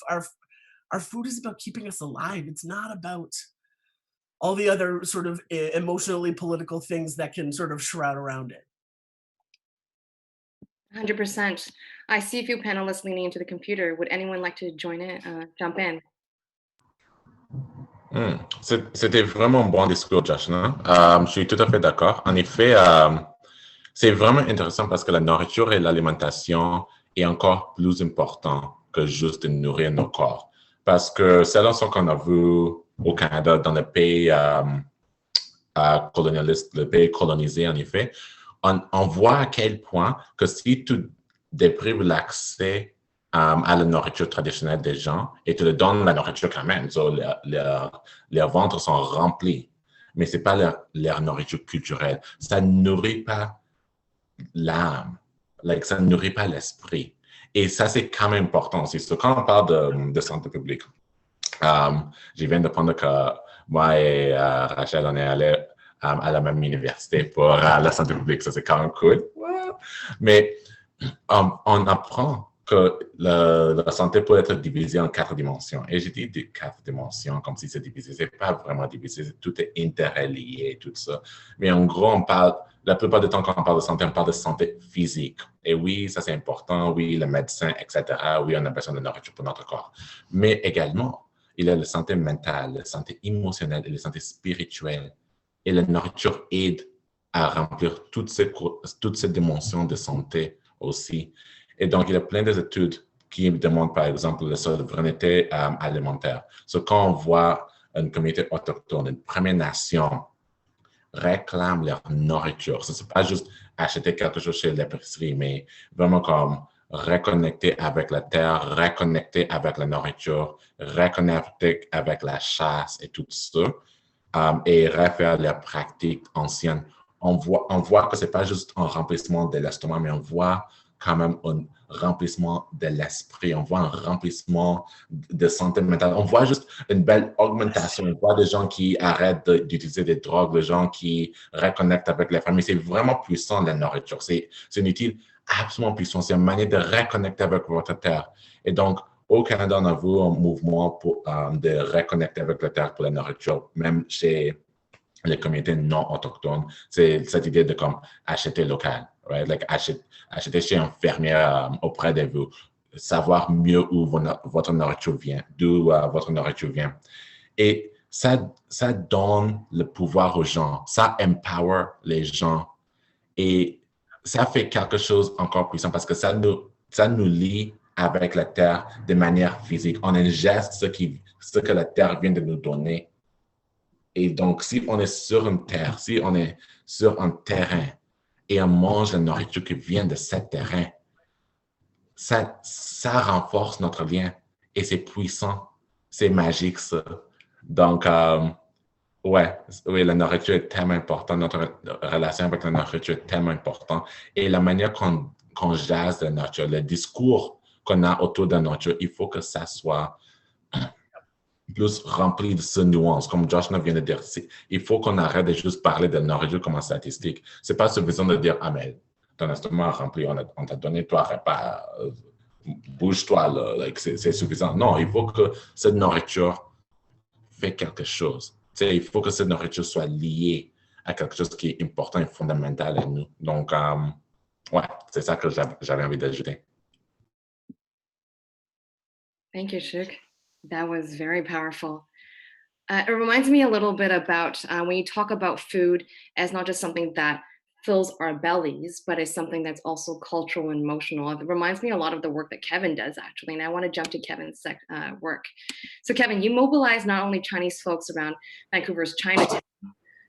Our food is about keeping us alive. It's not about all the other sort of emotionally political things that can sort of shroud around it. 100%. I see a few panelists leaning into the computer. Would anyone like to join in, jump in? C'était vraiment un bon discours, Joshna. Je suis tout à fait d'accord. En effet, c'est vraiment intéressant parce que la nourriture et l'alimentation est encore plus important que juste de nourrir nos corps. Parce que selon ce qu'on a vu au Canada, dans le pays colonialiste, le pays colonisé, en effet, on voit à quel point que si tu déprives l'accès à la nourriture traditionnelle des gens et tu leur donnes la nourriture quand même, leurs ventres sont remplis, mais ce n'est pas leur nourriture culturelle. Ça ne nourrit pas l'âme, ça ne nourrit pas l'esprit. Et ça, c'est quand même important aussi. Quand on parle de santé publique, je viens d'apprendre que moi et Rachel, on est allés à la même université pour la santé publique. Ça, c'est quand même cool. Mais on apprend que la santé peut être divisée en 4 dimensions. Et j'ai dit des 4 dimensions comme si c'est divisé. Ce n'est pas vraiment divisé. Tout est interrelié, tout ça. Mais en gros, la plupart du temps, quand on parle de santé physique. Et oui, ça c'est important. Oui, le médecin, etc. Oui, on a besoin de nourriture pour notre corps. Mais également, il y a la santé mentale, la santé émotionnelle et la santé spirituelle. Et la nourriture aide à remplir toutes ces dimensions de santé aussi. Et donc, il y a plein d'études qui demandent, par exemple, la souveraineté alimentaire. Quand on voit une communauté autochtone, une Première Nation, réclame leur nourriture. Ce n'est pas juste acheter quelque chose chez l'épicerie, mais vraiment comme reconnecter avec la terre, reconnecter avec la nourriture, reconnecter avec la chasse et tout ça, et refaire les pratiques anciennes. On voit que ce n'est pas juste un remplissement de l'estomac, mais on voit quand même un remplissement de l'esprit, on voit un remplissement de santé mentale, on voit juste une belle augmentation, on voit des gens qui arrêtent d'utiliser des drogues, des gens qui reconnectent avec les familles. C'est vraiment puissant la nourriture, c'est une outil absolument puissant, c'est une manière de reconnecter avec votre terre. Et donc, au Canada, on a vu un mouvement de reconnecter avec la terre pour la nourriture, même chez les communautés non autochtones. C'est cette idée de comme acheter local, right? Like acheter chez un fermier auprès de vous, savoir mieux où votre nourriture vient, d'où votre nourriture vient. Et ça donne le pouvoir aux gens, ça empower les gens et ça fait quelque chose encore puissant parce que ça nous lie avec la terre de manière physique. On ingeste ce que la terre vient de nous donner. Et donc, si on est sur une terre, si on est sur un terrain et on mange la nourriture qui vient de ce terrain, ça renforce notre lien et c'est puissant, c'est magique ça. Donc, ouais, la nourriture est tellement importante, notre relation avec la nourriture est tellement importante et la manière qu'on jase de la nourriture, le discours qu'on a autour de la nourriture, il faut que ça soit plus rempli de ces nuances, comme Josh vient de dire. Il faut qu'on arrête de juste parler de nourriture comme en statistique. C'est pas suffisant de dire, ah, mais ton estomac rempli, on t'a donné toi repas, bouge-toi, là, like, c'est suffisant. Non, il faut que cette nourriture fait quelque chose. Il faut que cette nourriture soit liée à quelque chose qui est important et fondamental à nous. Donc, ouais, c'est ça que j'avais envie d'ajouter. Thank you, Shuk. That was very powerful. It reminds me a little bit about when you talk about food as not just something that fills our bellies, but as something that's also cultural and emotional. It reminds me a lot of the work that Kevin does, actually. And I want to jump to Kevin's work. So, Kevin, you mobilize not only Chinese folks around Vancouver's Chinatown,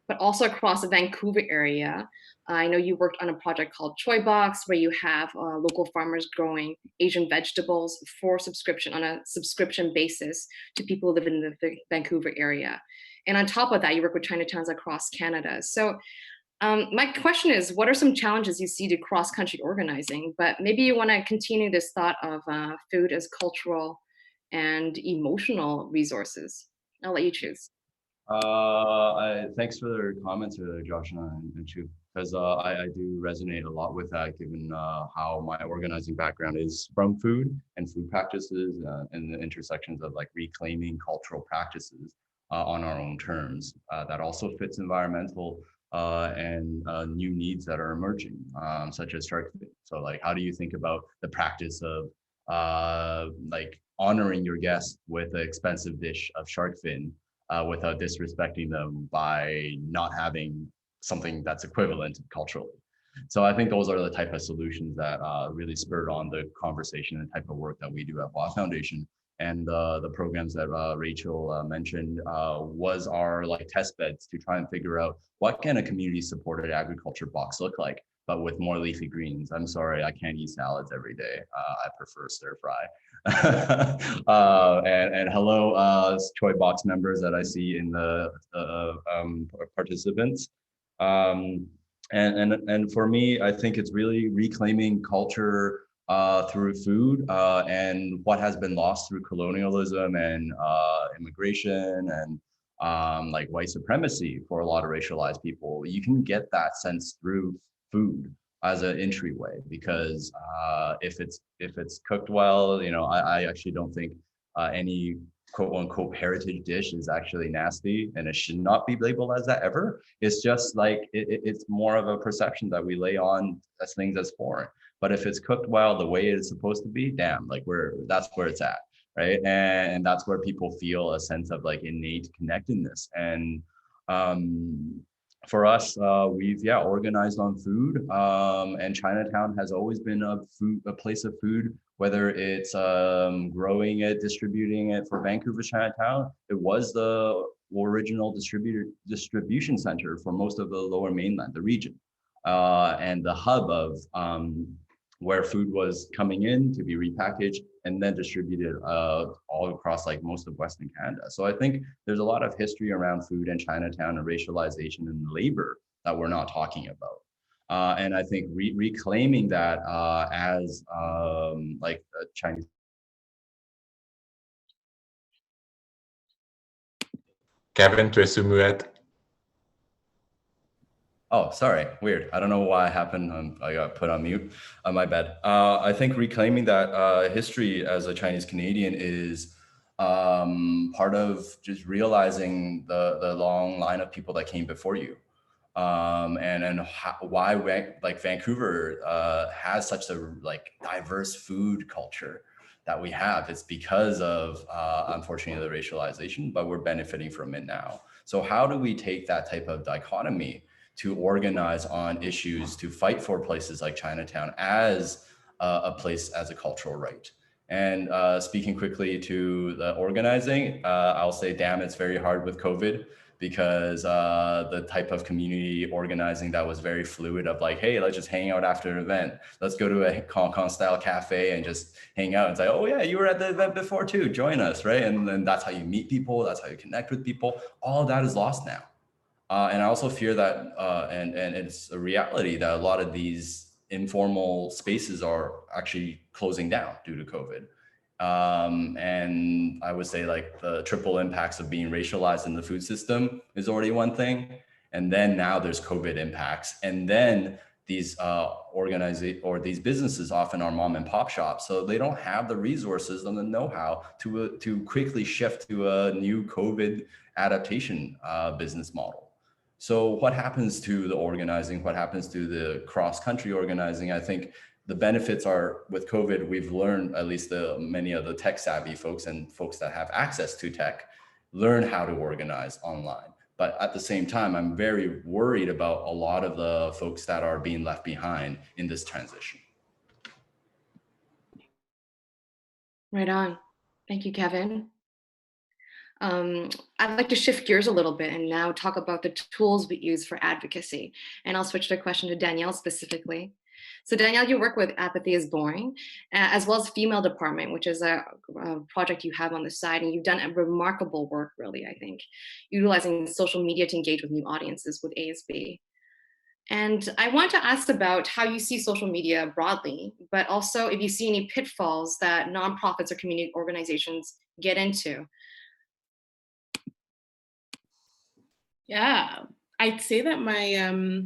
but also across the Vancouver area. I know you worked on a project called Choy Box, where you have local farmers growing Asian vegetables for subscription on a subscription basis to people who live in the Vancouver area. And on top of that, you work with Chinatowns across Canada. So my question is, what are some challenges you see to cross-country organizing? But maybe you want to continue this thought of food as cultural and emotional resources. I'll let you choose. Thanks for the comments, Josh and Chu, because I do resonate a lot with that, given how my organizing background is from food and food practices and the intersections of like reclaiming cultural practices on our own terms. That also fits environmental and new needs that are emerging, such as shark fin. So like, how do you think about the practice of like honoring your guests with an expensive dish of shark fin without disrespecting them by not having something that's equivalent culturally? So I think those are the type of solutions that really spurred on the conversation and type of work that we do at Voix Foundation. And the programs that Rachel mentioned was our like test beds to try and figure out what can a community supported agriculture box look like, but with more leafy greens. I'm sorry, I can't eat salads every day. I prefer stir fry. And hello, Choy Box members that I see in the participants. And for me, I think it's really reclaiming culture through food and what has been lost through colonialism and immigration and like white supremacy for a lot of racialized people. You can get that sense through food as an entryway, because if it's cooked well, you know, I actually don't think any quote unquote heritage dish is actually nasty, and it should not be labeled as that ever. It's just like it's more of a perception that we lay on as things as foreign. But if it's cooked well the way it's supposed to be, damn, like that's where it's at, right? And that's where people feel a sense of like innate connectedness. And for us, we've organized on food, and Chinatown has always been a place of food, whether it's growing it, distributing it. For Vancouver Chinatown, it was the original distribution center for most of the Lower Mainland, the region, and the hub of where food was coming in to be repackaged and then distributed all across like most of Western Canada. So I think there's a lot of history around food and Chinatown and racialization and labor that we're not talking about. And I think reclaiming that as like a Chinese. Kevin, tu es sur muette. Oh, sorry, weird. I don't know why it happened. I got put on mute. My bad. I think reclaiming that history as a Chinese Canadian is part of just realizing the long line of people that came before you, and why like Vancouver has such a like diverse food culture that we have. It's because of unfortunately the racialization, but we're benefiting from it now. So how do we take that type of dichotomy to organize on issues, to fight for places like Chinatown as a place, as a cultural right? And speaking quickly to the organizing, I'll say, damn, it's very hard with COVID, because the type of community organizing that was very fluid of like, hey, let's just hang out after an event. Let's go to a Con style cafe and just hang out and say, oh yeah, you were at the event before too, join us, right? And then that's how you meet people, that's how you connect with people. All of that is lost now. And I also fear that, and it's a reality that a lot of these informal spaces are actually closing down due to COVID. And I would say like the triple impacts of being racialized in the food system is already one thing. And then now there's COVID impacts. And then these these businesses often are mom and pop shops. So they don't have the resources and the know-how to quickly shift to a new COVID adaptation business model. So what happens to the organizing? What happens to the cross-country organizing? I think the benefits are, with COVID, we've learned, at least many of the tech savvy folks and folks that have access to tech, learn how to organize online. But at the same time, I'm very worried about a lot of the folks that are being left behind in this transition. Right on. Thank you, Kevin. I'd like to shift gears a little bit and now talk about the tools we use for advocacy. And I'll switch the question to Danielle specifically. So Danielle, you work with Apathy is Boring, as well as Female Department, which is a project you have on the side, and you've done a remarkable work, really, I think, utilizing social media to engage with new audiences with ASB. And I want to ask about how you see social media broadly, but also if you see any pitfalls that nonprofits or community organizations get into. Yeah, I'd say that my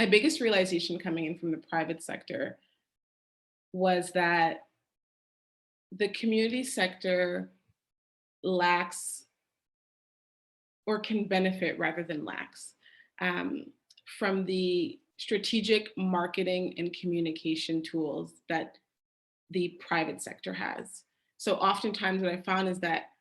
biggest realization coming in from the private sector was that the community sector lacks, or can benefit rather than lacks, from the strategic marketing and communication tools that the private sector has. So oftentimes what I found is that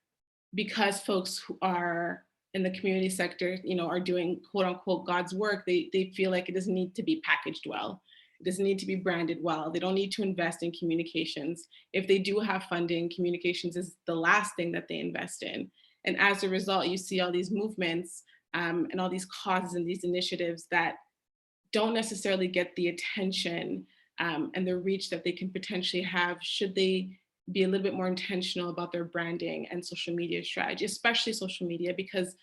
because folks who are in the community sector, are doing quote unquote God's work, they feel like it doesn't need to be packaged well. It doesn't need to be branded well. They don't need to invest in communications. If they do have funding, communications is the last thing that they invest in. And as a result, you see all these movements and all these causes and these initiatives that don't necessarily get the attention and the reach that they can potentially have should they be a little bit more intentional about their branding and social media strategy, especially social media, because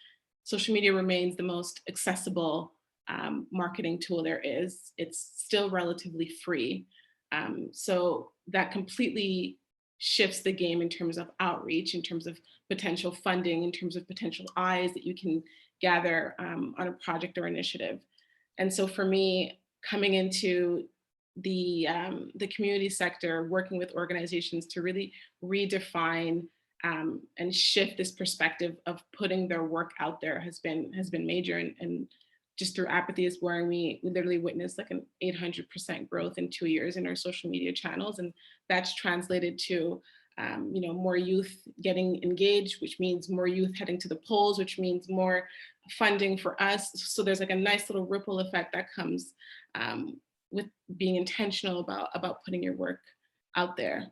social media remains the most accessible marketing tool there is. It's still relatively free. So that completely shifts the game in terms of outreach, in terms of potential funding, in terms of potential eyes that you can gather on a project or initiative. And so for me, coming into the community sector, working with organizations to really redefine and shift this perspective of putting their work out there has been major. And just through Apathy is Boring, we literally witnessed like an 800% growth in 2 years in our social media channels, and that's translated to more youth getting engaged, which means more youth heading to the polls, which means more funding for us. So there's like a nice little ripple effect that comes with being intentional about putting your work out there.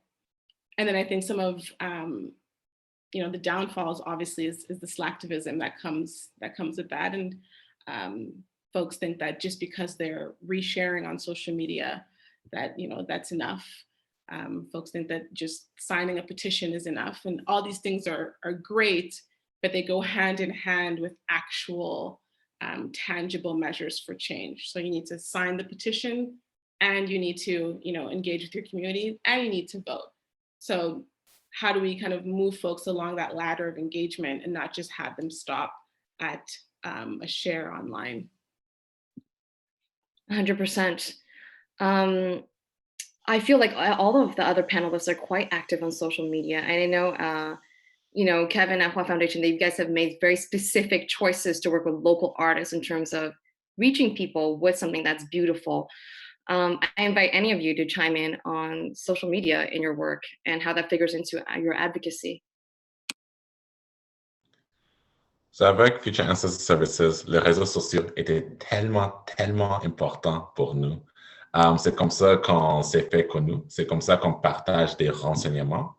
And then I think some of the downfalls obviously is the slacktivism that comes with that. And folks think that just because they're resharing on social media that that's enough. Folks think that just signing a petition is enough, and all these things are great, but they go hand in hand with actual tangible measures for change. So you need to sign the petition, and you need to engage with your community, and you need to vote. So how do we kind of move folks along that ladder of engagement and not just have them stop at a share online? 100%. I feel like all of the other panelists are quite active on social media. And I know, Kevin at Voix Foundation, that you guys have made very specific choices to work with local artists in terms of reaching people with something that's beautiful. I invite any of you to chime in on social media in your work and how that figures into your advocacy. So avec Future Ancestors Services, les réseaux sociaux étaient tellement important pour nous. C'est comme ça qu'on s'est fait connu. C'est comme ça qu'on partage des renseignements.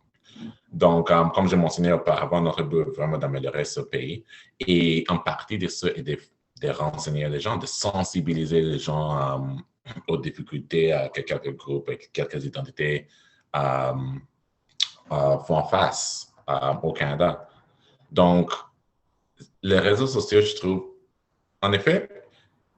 Donc, comme je mentionnais auparavant, notre but est vraiment d'améliorer ce pays. Et en partie de ça est de renseigner les gens, de sensibiliser les gens aux difficultés que quelques groupes et quelques identités font face au Canada. Donc, les réseaux sociaux, je trouve, en effet,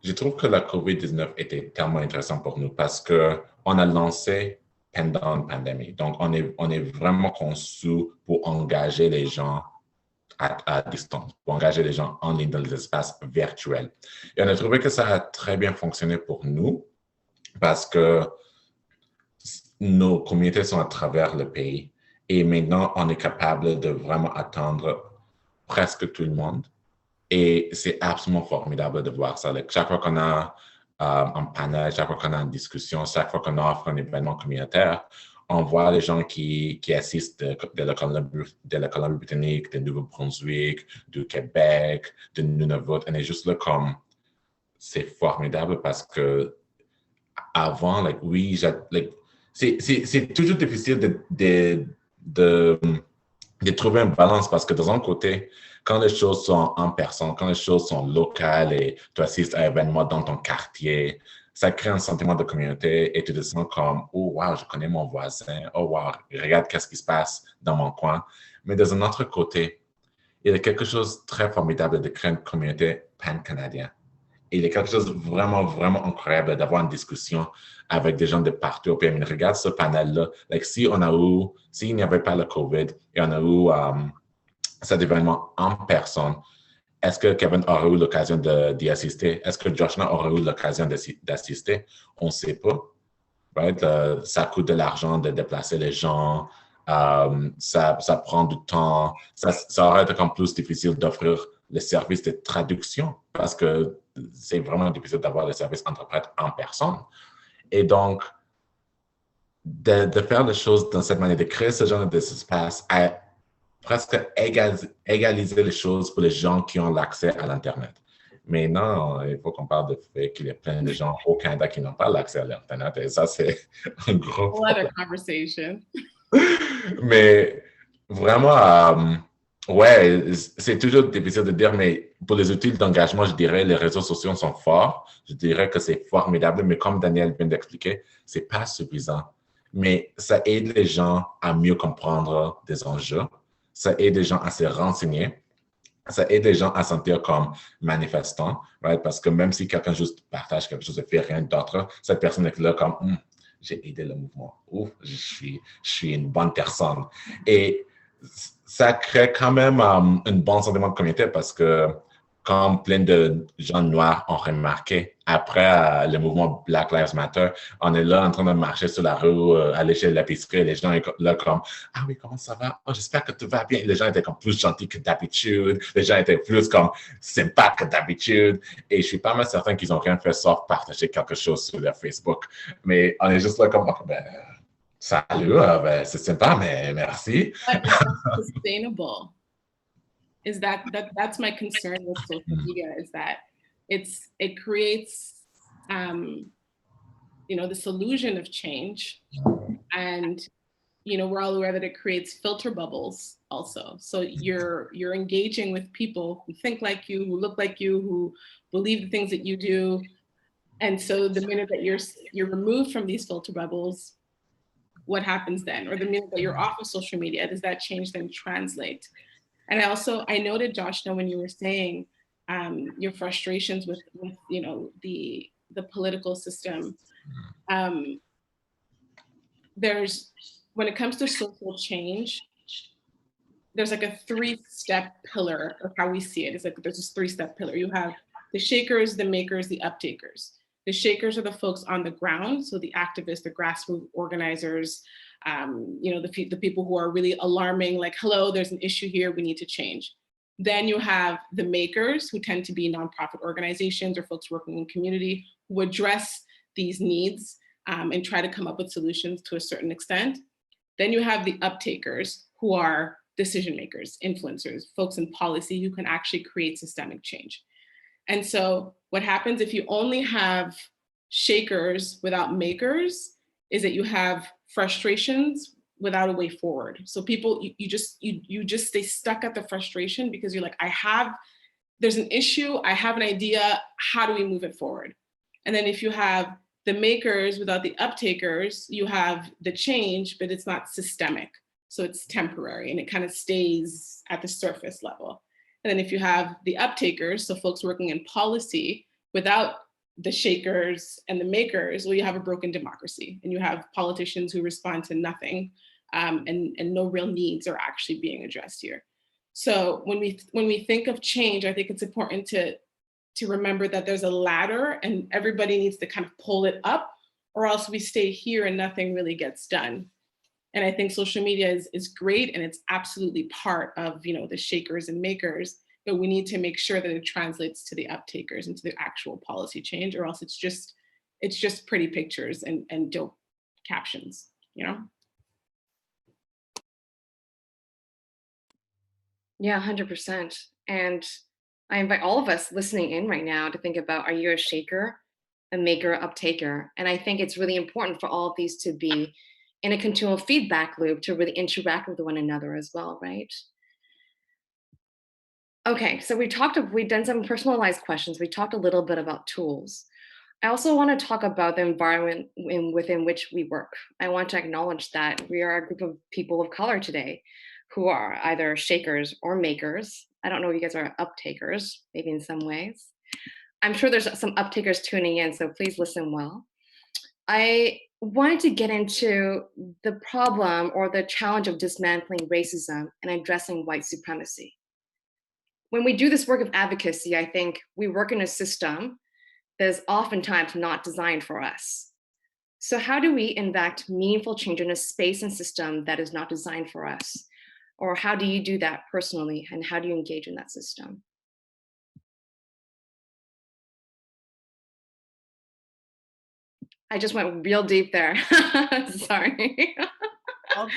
je trouve que la COVID-19 était tellement intéressant pour nous parce qu'on a lancé pendant une pandémie. Donc, on est vraiment conçu pour engager les gens à distance, pour engager les gens en ligne dans les espaces virtuels. Et on a trouvé que ça a très bien fonctionné pour nous parce que nos communautés sont à travers le pays et maintenant, on est capable de vraiment attendre presque tout le monde. Et c'est absolument formidable de voir ça. Like, chaque fois qu'on a un panel, chaque fois qu'on a une discussion, chaque fois qu'on offre un événement communautaire, on voit les gens qui assistent de la Colombie-Britannique, de Nouveau-Brunswick, du Québec, de Nunavut. On est juste là comme, c'est formidable parce que avant, like, oui, c'est toujours difficile de trouver une balance parce que dans un côté, quand les choses sont en personne, quand les choses sont locales et tu assistes à un événement dans ton quartier, ça crée un sentiment de communauté et tu te sens comme, oh wow, je connais mon voisin, oh wow, regarde qu'est-ce qui se passe dans mon coin. Mais dans un autre côté, il y a quelque chose de très formidable de créer une communauté pan-canadienne. Et il y a quelque chose de vraiment, vraiment incroyable d'avoir une discussion avec des gens de partout au pays. Mais regarde ce panel-là. Like, s'il n'y avait pas le COVID et on a eu cet événement en personne, est-ce que Kevin aurait eu l'occasion d'y assister? Est-ce que Joshua aurait eu l'occasion d'assister? On ne sait pas. Right? Ça coûte de l'argent de déplacer les gens. Ça prend du temps. Ça aurait été encore plus difficile d'offrir le service de traduction parce que c'est vraiment difficile d'avoir le service interprète en personne. Et donc, de faire les choses dans cette manière, de créer ce genre d'espace, à presque égaliser les choses pour les gens qui ont l'accès à l'Internet. Mais non, il faut qu'on parle du fait qu'il y a plein de gens au Canada qui n'ont pas l'accès à l'Internet. Et ça, c'est un gros problème. What a conversation. Mais vraiment, ouais, c'est toujours difficile de dire, mais pour les outils d'engagement, je dirais les réseaux sociaux sont forts. Je dirais que c'est formidable, mais comme Daniel vient d'expliquer, c'est pas suffisant. Mais ça aide les gens à mieux comprendre des enjeux. Ça aide les gens à se renseigner. Ça aide les gens à sentir comme manifestants, right? Parce que même si quelqu'un juste partage quelque chose et fait rien d'autre, cette personne est là comme j'ai aidé le mouvement. Ouf, je suis une bonne personne. Et ça crée quand même un bon sentiment de communauté parce que, comme plein de gens noirs ont remarqué, après le mouvement Black Lives Matter, on est là en train de marcher sur la rue, aller chez l'épicerie, les gens sont là comme « Ah oui, comment ça va? Oh, j'espère que tout va bien. » Les gens étaient comme plus gentils que d'habitude. Les gens étaient plus comme sympas que d'habitude. Et je suis pas mal certain qu'ils n'ont rien fait sauf partager quelque chose sur leur Facebook. Mais on est juste là comme « Ben, salut, ben, c'est sympa, mais merci. » But it's not sustainable. That's my concern with social media is that it creates this illusion of change, and we're all aware that it creates filter bubbles also. So you're engaging with people who think like you, who look like you, who believe the things that you do, and so the minute that you're removed from these filter bubbles, what happens then? Or the minute that you're off of social media, does that change then translate? And I noted, Joshua, when you were saying your frustrations with the political system. When it comes to social change, there's like a 3-step pillar of how we see it. It's like there's this 3-step pillar. You have the shakers, the makers, the uptakers. The shakers are the folks on the ground, so the activists, the grassroots organizers, the people who are really alarming, like, hello, there's an issue here, we need to change. Then you have the makers, who tend to be nonprofit organizations or folks working in community, who address these needs and try to come up with solutions to a certain extent. Then you have the uptakers, who are decision makers, influencers, folks in policy who can actually create systemic change. And so what happens if you only have shakers without makers is that you have frustrations without a way forward. So people, you just stay stuck at the frustration because you're like, there's an issue, I have an idea, how do we move it forward? And then if you have the makers without the uptakers, you have the change, but it's not systemic. So it's temporary and it kind of stays at the surface level. And then if you have the uptakers, so folks working in policy without the shakers and the makers, well, you have a broken democracy and you have politicians who respond to nothing, and no real needs are actually being addressed here. So when we think of change, I think it's important to remember that there's a ladder and everybody needs to kind of pull it up, or else we stay here and nothing really gets done. And I think social media is great and it's absolutely part of, you know, the shakers and makers, but we need to make sure that it translates to the uptakers and to the actual policy change, or else it's just pretty pictures and dope captions, you know? Yeah, 100%. And I invite all of us listening in right now to think about, are you a shaker, a maker, uptaker? And I think it's really important for all of these to be in a continual feedback loop to really interact with one another as well, right? Okay, so we've done some personalized questions. We talked a little bit about tools. I also want to talk about the environment within which we work. I want to acknowledge that we are a group of people of color today who are either shakers or makers. I don't know if you guys are uptakers, maybe in some ways. I'm sure there's some uptakers tuning in, so please listen well. I wanted to get into the problem or the challenge of dismantling racism and addressing white supremacy. When we do this work of advocacy, I think we work in a system that is oftentimes not designed for us. So how do we enact meaningful change in a space and system that is not designed for us? Or how do you do that personally, and how do you engage in that system? I just went real deep there. Sorry. I'll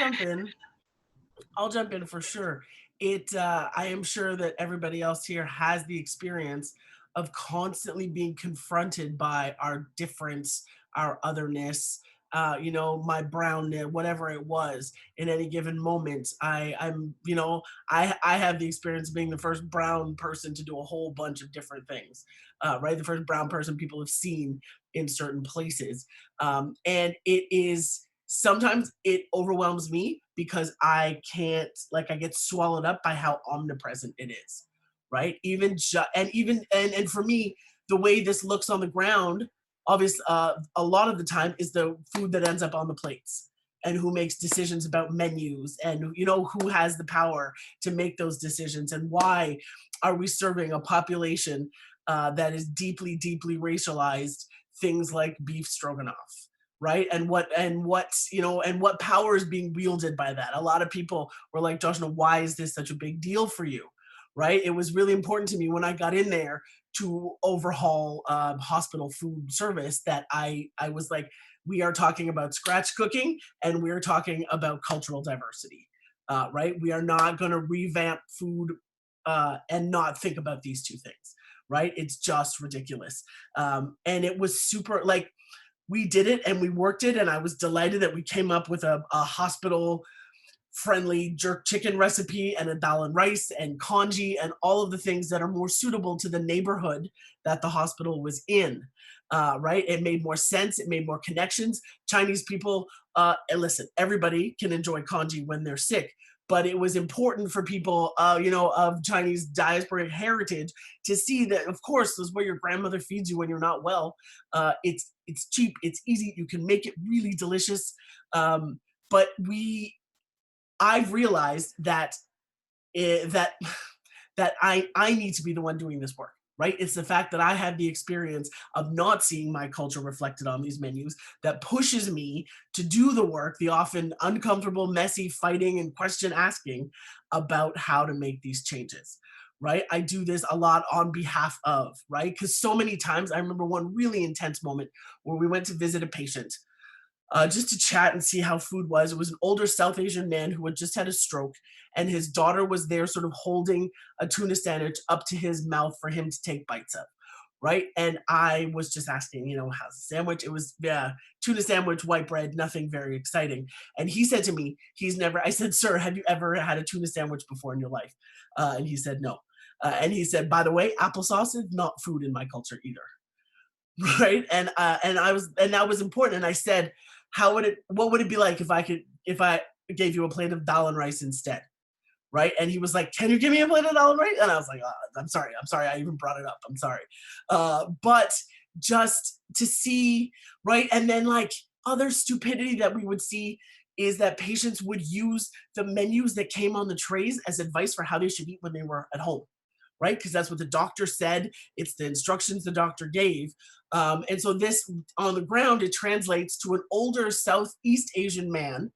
jump in for sure. I am sure that everybody else here has the experience of constantly being confronted by our difference, our otherness, my brownness, whatever it was in any given moment. I have the experience of being the first brown person to do a whole bunch of different things, right? The first brown person people have seen in certain places. And sometimes it overwhelms me because I get swallowed up by how omnipresent it is, right? And for me, the way this looks on the ground, obviously, a lot of the time is the food that ends up on the plates and who makes decisions about menus and, who has the power to make those decisions, and why are we serving a population that is deeply, deeply racialized things like beef stroganoff, right? And what power is being wielded by that. A lot of people were like, Joshua, why is this such a big deal for you, right? It was really important to me when I got in there to overhaul hospital food service that I was like, we are talking about scratch cooking and we are talking about cultural diversity, right? We are not going to revamp food and not think about these two things, right? It's just ridiculous. And it was super, like, we did it and we worked it, and I was delighted that we came up with a hospital friendly jerk chicken recipe and a dal and rice and congee and all of the things that are more suitable to the neighborhood that the hospital was in, right? It made more sense. It made more connections. Chinese people, and listen, everybody can enjoy congee when they're sick, but it was important for people, of Chinese diasporic heritage to see that, of course, this is what your grandmother feeds you when you're not well. It's cheap, it's easy, you can make it really delicious. But I've realized that that I need to be the one doing this work, right? It's the fact that I have the experience of not seeing my culture reflected on these menus that pushes me to do the work, the often uncomfortable, messy fighting and question asking about how to make these changes, right? I do this a lot on behalf of, right? Because so many times, I remember one really intense moment where we went to visit a patient just to chat and see how food was. It was an older South Asian man who had just had a stroke, and his daughter was there sort of holding a tuna sandwich up to his mouth for him to take bites of, right? And I was just asking, you know, how's the sandwich? It was, yeah, tuna sandwich, white bread, nothing very exciting. And he said to me, I said, sir, have you ever had a tuna sandwich before in your life? And he said, no. And he said, by the way, applesauce is not food in my culture either. Right. And that was important. And I said, what would it be like if I gave you a plate of dal and rice instead? Right. And he was like, can you give me a plate of dal and rice? And I was like, I'm sorry. I even brought it up. I'm sorry. But just to see, right. And then like other stupidity that we would see is that patients would use the menus that came on the trays as advice for how they should eat when they were at home. Right? Because that's what the doctor said. It's the instructions the doctor gave. And so this on the ground, it translates to an older Southeast Asian man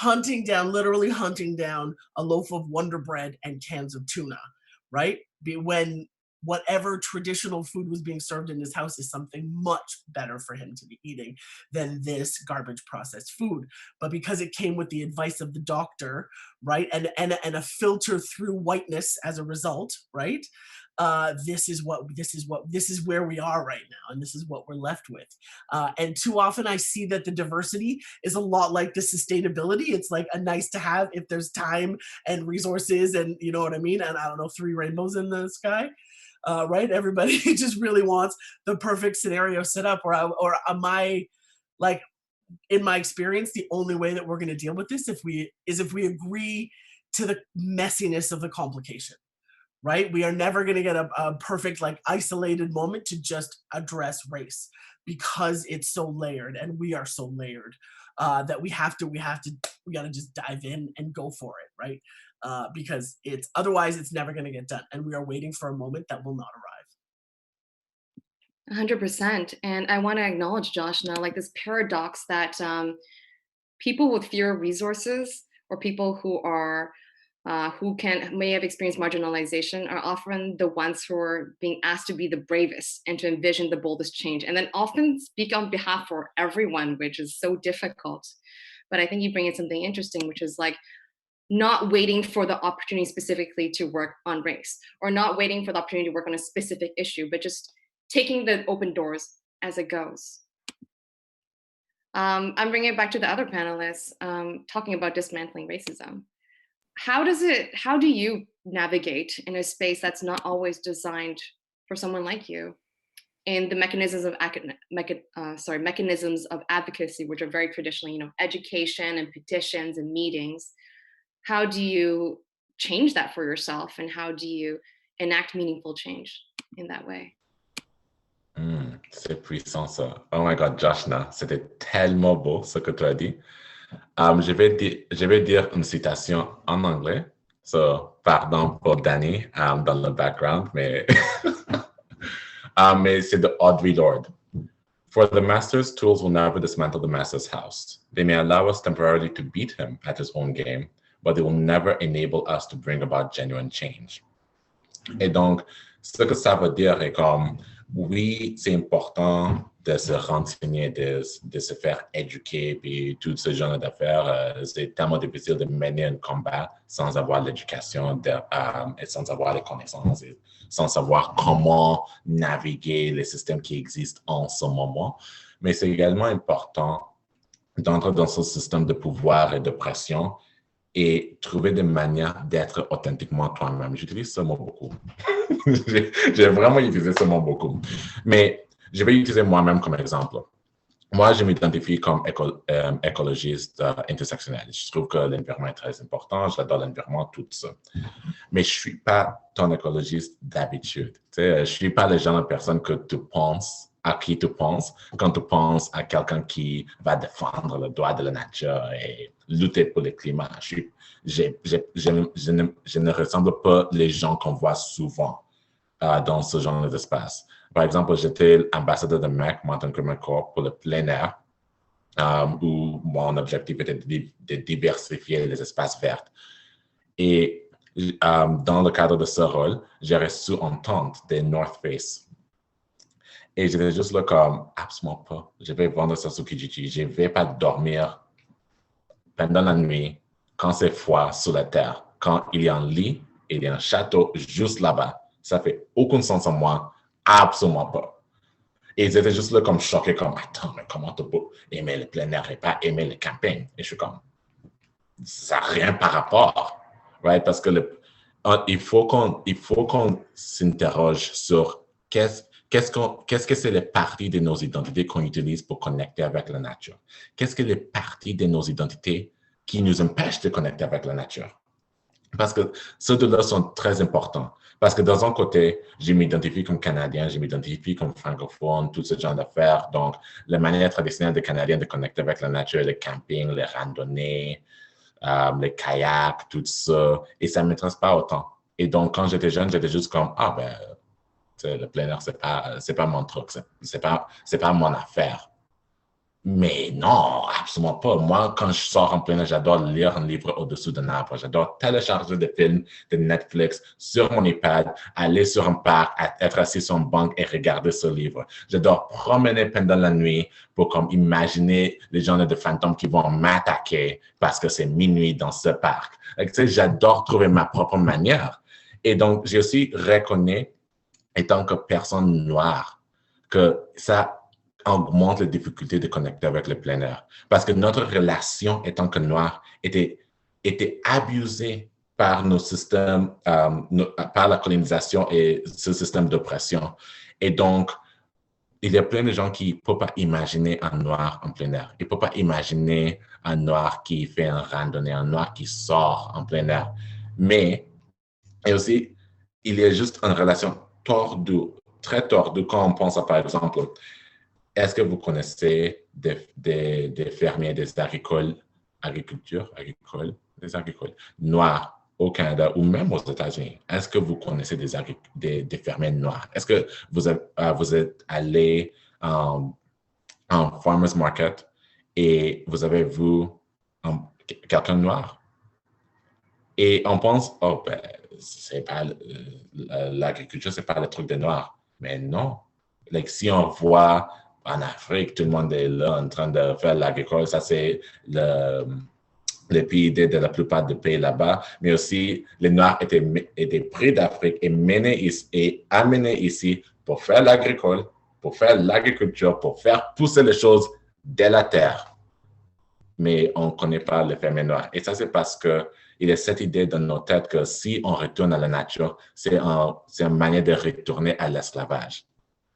literally hunting down a loaf of Wonder Bread and cans of tuna, right? When whatever traditional food was being served in his house is something much better for him to be eating than this garbage processed food. But because it came with the advice of the doctor, right, and a filter through whiteness as a result, right, this is where we are right now, and this is what we're left with. And too often I see that the diversity is a lot like the sustainability. It's like a nice to have if there's time and resources, and you know what I mean. And I don't know, 3 rainbows in the sky. Right? Everybody just really wants the perfect scenario set up, or am I, like, in my experience, the only way that we're going to deal with this if we agree to the messiness of the complication, right? We are never going to get a perfect, like, isolated moment to just address race, because it's so layered, and we are so layered that we got to just dive in and go for it, right? Because otherwise it's never going to get done, and we are waiting for a moment that will not arrive. 100%. And I want to acknowledge, Josh, now, like, this paradox that people with fewer resources, or people who may have experienced marginalization, are often the ones who are being asked to be the bravest and to envision the boldest change, and then often speak on behalf for everyone, which is so difficult. But I think you bring in something interesting, which is like not waiting for the opportunity specifically to work on race, or not waiting for the opportunity to work on a specific issue, but just taking the open doors as it goes. I'm bringing it back to the other panelists, talking about dismantling racism. How do you navigate in a space that's not always designed for someone like you, in the mechanisms of advocacy, which are very traditionally, you know, education and petitions and meetings? How do you change that for yourself, and how do you enact meaningful change in that way? C'est puissant ça. Oh my God, Joshna, c'était tellement beau ce que tu as dit. Je vais dire une citation en anglais. So, pardon pour Danny dans le background, mais, mais c'est de Audre Lorde. For the master's tools will never dismantle the master's house. They may allow us temporarily to beat him at his own game, but they will never enable us to bring about genuine change. Et donc, ce que ça veut dire est comme, oui, c'est important de se renseigner, de se faire éduquer, puis tout ce genre d'affaires. C'est tellement difficile de mener un combat sans avoir l'éducation et sans avoir les connaissances, et sans savoir comment naviguer les systèmes qui existent en ce moment. Mais c'est également important d'entrer dans ce système de pouvoir et de pression et trouver des manières d'être authentiquement toi-même. J'utilise ce mot beaucoup. J'ai vraiment utilisé ce mot beaucoup. Mais je vais utiliser moi-même comme exemple. Moi, je m'identifie comme écologiste intersectionnel. Je trouve que l'environnement est très important. J'adore l'environnement, tout ça. Mais je ne suis pas ton écologiste d'habitude. Tu sais, je ne suis pas le genre de personne à qui tu penses quand tu penses à quelqu'un qui va défendre le droit de la nature et lutter pour le climat. Je ne ressemble pas les gens qu'on voit souvent dans ce genre d'espace. Par exemple, j'étais ambassadeur de MEC, Mountain Climate Corps, pour le plein air, où mon objectif était de diversifier les espaces verts. Et dans le cadre de ce rôle, j'ai reçu une tente des North Face. Et j'étais juste là comme, absolument pas. Je vais vendre ça sur Kijiji. Je ne vais pas dormir pendant la nuit, quand c'est froid sur la terre, quand il y a un lit et il y a un château juste là-bas. Ça fait aucun sens en moi. Absolument pas. Et ils étaient juste là comme choqués, comme, attends, mais comment tu peux aimer le plein air et pas aimer le camping? Et je suis comme, ça n'a rien par rapport, right? Parce que il faut qu'on s'interroge sur qu'est-ce que c'est les parties de nos identités qu'on utilise pour connecter avec la nature? Qu'est-ce que les parties de nos identités qui nous empêchent de connecter avec la nature? Parce que ces deux-là sont très importants. Parce que dans un côté, je m'identifie comme Canadien, je m'identifie comme francophone, tout ce genre d'affaires. Donc, la manière traditionnelle des Canadiens de connecter avec la nature, le camping, les randonnées, les kayaks, tout ça. Et ça ne m'intéresse pas autant. Et donc, quand j'étais jeune, j'étais juste comme, ah ben, le plein air, c'est pas mon truc, c'est pas mon affaire. Mais non, absolument pas. Moi, quand je sors en plein air, j'adore lire un livre au-dessous d'un arbre. J'adore télécharger des films de Netflix sur mon iPad, aller sur un parc, être assis sur une banque et regarder ce livre. J'adore promener pendant la nuit pour comme imaginer les gens de fantômes qui vont m'attaquer parce que c'est minuit dans ce parc. Tu sais, j'adore trouver ma propre manière. Et donc, j'ai aussi reconnu, étant que personne noire, que ça augmente les difficultés de connecter avec le plein air. Parce que notre relation, étant que noir, était abusée par nos systèmes, par la colonisation et ce système d'oppression. Et donc, il y a plein de gens qui ne peuvent pas imaginer un noir en plein air. Ils ne peuvent pas imaginer un noir qui fait une randonnée, un noir qui sort en plein air. Mais, et aussi, il y a juste une relation tordue, très tordue, quand on pense à, par exemple, est-ce que vous connaissez des fermiers, des agricoles noirs au Canada ou même aux États-Unis? Est-ce que vous connaissez des fermiers noirs? Est-ce que vous êtes allé en farmer's market et vous avez vu quelqu'un noir? Et on pense, oh, ben, c'est pas l'agriculture, c'est pas le truc des noirs. Mais non. Like, si on voit en Afrique, tout le monde est là en train de faire l'agriculture. Ça, c'est le PIB de la plupart des pays là-bas. Mais aussi, les Noirs étaient pris d'Afrique et amenés ici pour faire l'agriculture, pour faire pousser les choses de la terre. Mais on ne connaît pas les fermiers noirs. Et ça, c'est parce qu'il y a cette idée dans nos têtes que si on retourne à la nature, c'est une manière de retourner à l'esclavage.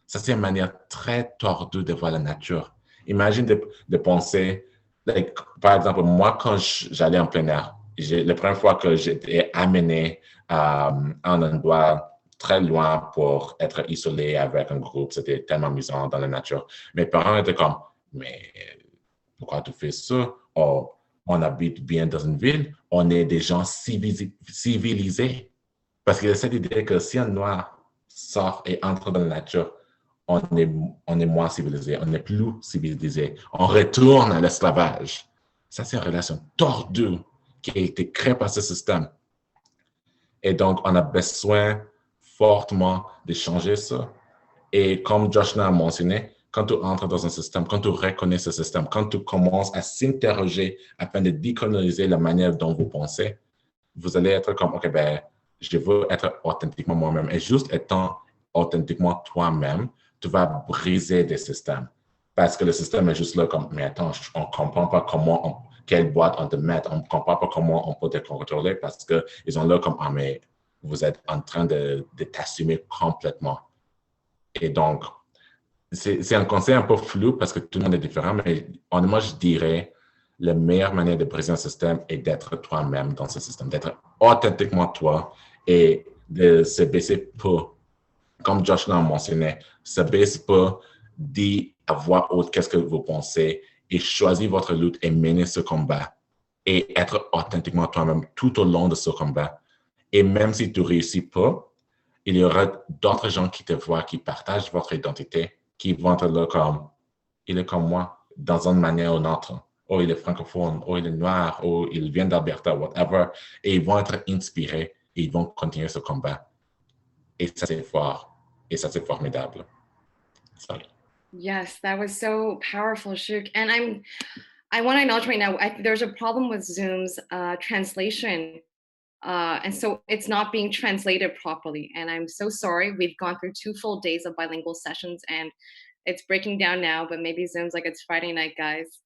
Ça, c'est une manière très tordue de voir la nature. Imagine de penser, like, par exemple, moi, quand j'allais en plein air, la première fois que j'étais amené à un endroit très loin pour être isolé avec un groupe, c'était tellement amusant dans la nature. Mes parents étaient comme, mais pourquoi tu fais ça? On habite bien dans une ville, on est des gens civilisés. Parce qu'il y a cette idée que si un noir sort et entre dans la nature, on est moins civilisé, on n'est plus civilisé. On retourne à l'esclavage. Ça, c'est une relation tordue qui a été créée par ce système. Et donc, on a besoin fortement de changer ça. Et comme Josh a mentionné, quand tu entres dans un système, quand tu reconnais ce système, quand tu commences à s'interroger afin de décoloniser la manière dont vous pensez, vous allez être comme, OK, ben, je veux être authentiquement moi-même. Et juste étant authentiquement toi-même, tu vas briser des systèmes. Parce que le système est juste là comme, mais attends, on ne comprend pas quelle boîte on te met, on ne comprend pas comment on peut te contrôler parce qu'ils sont là comme, ah, mais vous êtes en train de t'assumer complètement. Et donc, c'est un conseil un peu flou parce que tout le monde est différent, mais honnêtement, je dirais, la meilleure manière de briser un système est d'être toi-même dans ce système, d'être authentiquement toi et de se baisser pas. Comme Josh l'a mentionné, se baisse pas, dit à voix haute qu'est-ce que vous pensez et choisir votre lutte et mener ce combat et être authentiquement toi-même tout au long de ce combat. Et même si tu ne réussis pas, il y aura d'autres gens qui te voient, qui partagent votre identité, qui vont être là comme, il est comme moi, dans une manière ou une autre. Oh, il est francophone, oh, il est noir, oh, il vient d'Alberta, whatever. Et ils vont être inspirés et ils vont continuer ce combat. Et ça, c'est fort. Et ça, c'est formidable. Sorry. Yes, that was so powerful, Shuk. And I want to acknowledge right now, there's a problem with Zoom's translation And so it's not being translated properly. And I'm so sorry. We've gone through 2 full days of bilingual sessions and it's breaking down now, but maybe Zoom's like it's Friday night, guys.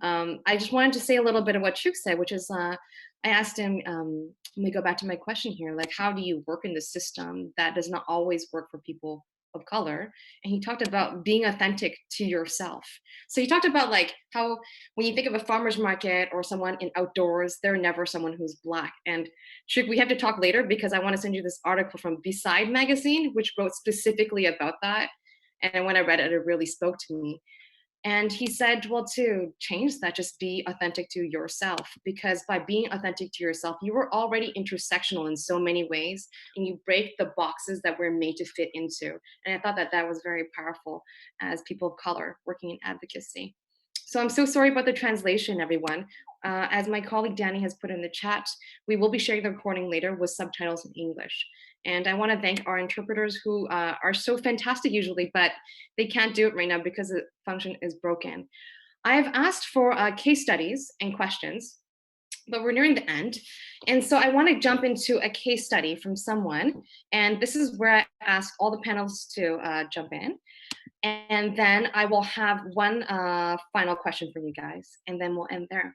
I just wanted to say a little bit of what Chuk said, which is I asked him, let me go back to my question here, like, how do you work in the system that does not always work for people of color? And he talked about being authentic to yourself. So he talked about like how when you think of a farmer's market or someone in outdoors, they're never someone who's Black. And Chuk, we have to talk later because I want to send you this article from Beside magazine, which wrote specifically about that. And when I read it, it really spoke to me. And he said, well, to change that, just be authentic to yourself, because by being authentic to yourself, you are already intersectional in so many ways, and you break the boxes that we're made to fit into. And I thought that that was very powerful as people of color working in advocacy. So I'm so sorry about the translation, everyone. As my colleague Danny has put in the chat, we will be sharing the recording later with subtitles in English. And I want to thank our interpreters who are so fantastic usually, but they can't do it right now because the function is broken. I have asked for case studies and questions, but we're nearing the end. And so I want to jump into a case study from someone. And this is where I ask all the panelists to jump in. And then I will have one final question for you guys, and then we'll end there.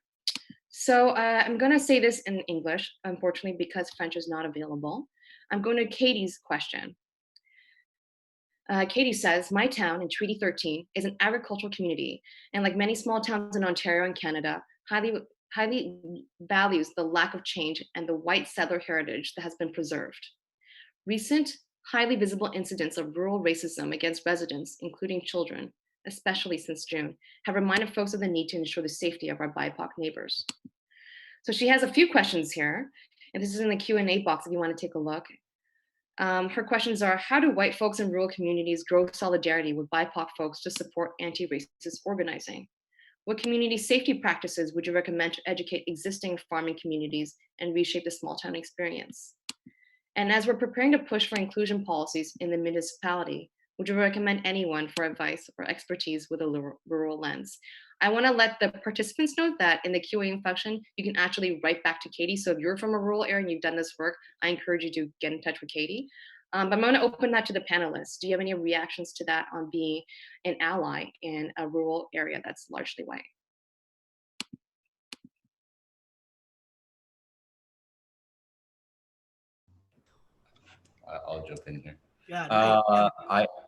So I'm going to say this in English, unfortunately, because French is not available. I'm going to Katie's question. Katie says, my town in Treaty 13 is an agricultural community, and like many small towns in Ontario and Canada, highly values the lack of change and the white settler heritage that has been preserved. Recent, highly visible incidents of rural racism against residents, including children, especially since June, have reminded folks of the need to ensure the safety of our BIPOC neighbors. So she has a few questions here, and this is in the Q&A box if you want to take a look. Her questions are, how do white folks in rural communities grow solidarity with BIPOC folks to support anti-racist organizing? What community safety practices would you recommend to educate existing farming communities and reshape the small town experience? And as we're preparing to push for inclusion policies in the municipality, would you recommend anyone for advice or expertise with a rural lens? I want to let the participants know that in the QA function, you can actually write back to Katie. So if you're from a rural area and you've done this work, I encourage you to get in touch with Katie. But I'm going to open that to the panelists. Do you have any reactions to that on being an ally in a rural area that's largely white? I'll jump in here. Yeah,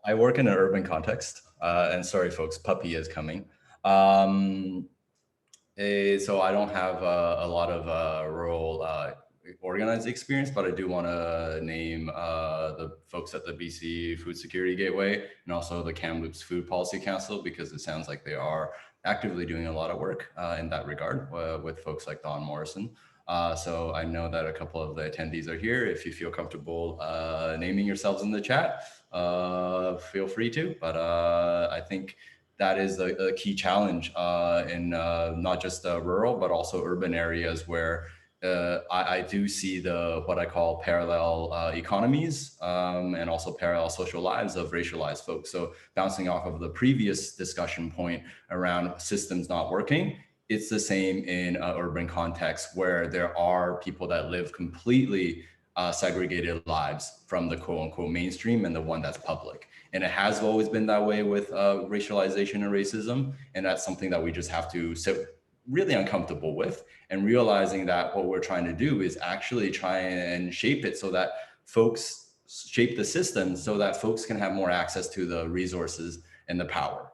I work in an urban context, and sorry, folks, puppy is coming. So I don't have a lot of rural organized experience, but I do want to name the folks at the BC Food Security Gateway and also the Kamloops Food Policy Council, because it sounds like they are actively doing a lot of work in that regard with folks like Don Morrison. So I know that a couple of the attendees are here. If you feel comfortable naming yourselves in the chat, feel free to, but I think that is a key challenge in not just rural, but also urban areas where I do see what I call parallel economies and also parallel social lives of racialized folks. So bouncing off of the previous discussion point around systems not working, it's the same in urban context where there are people that live completely segregated lives from the quote unquote mainstream and the one that's public. And it has always been that way with racialization and racism. And that's something that we just have to sit really uncomfortable with, and realizing that what we're trying to do is actually try and shape it so that folks shape the system so that folks can have more access to the resources and the power.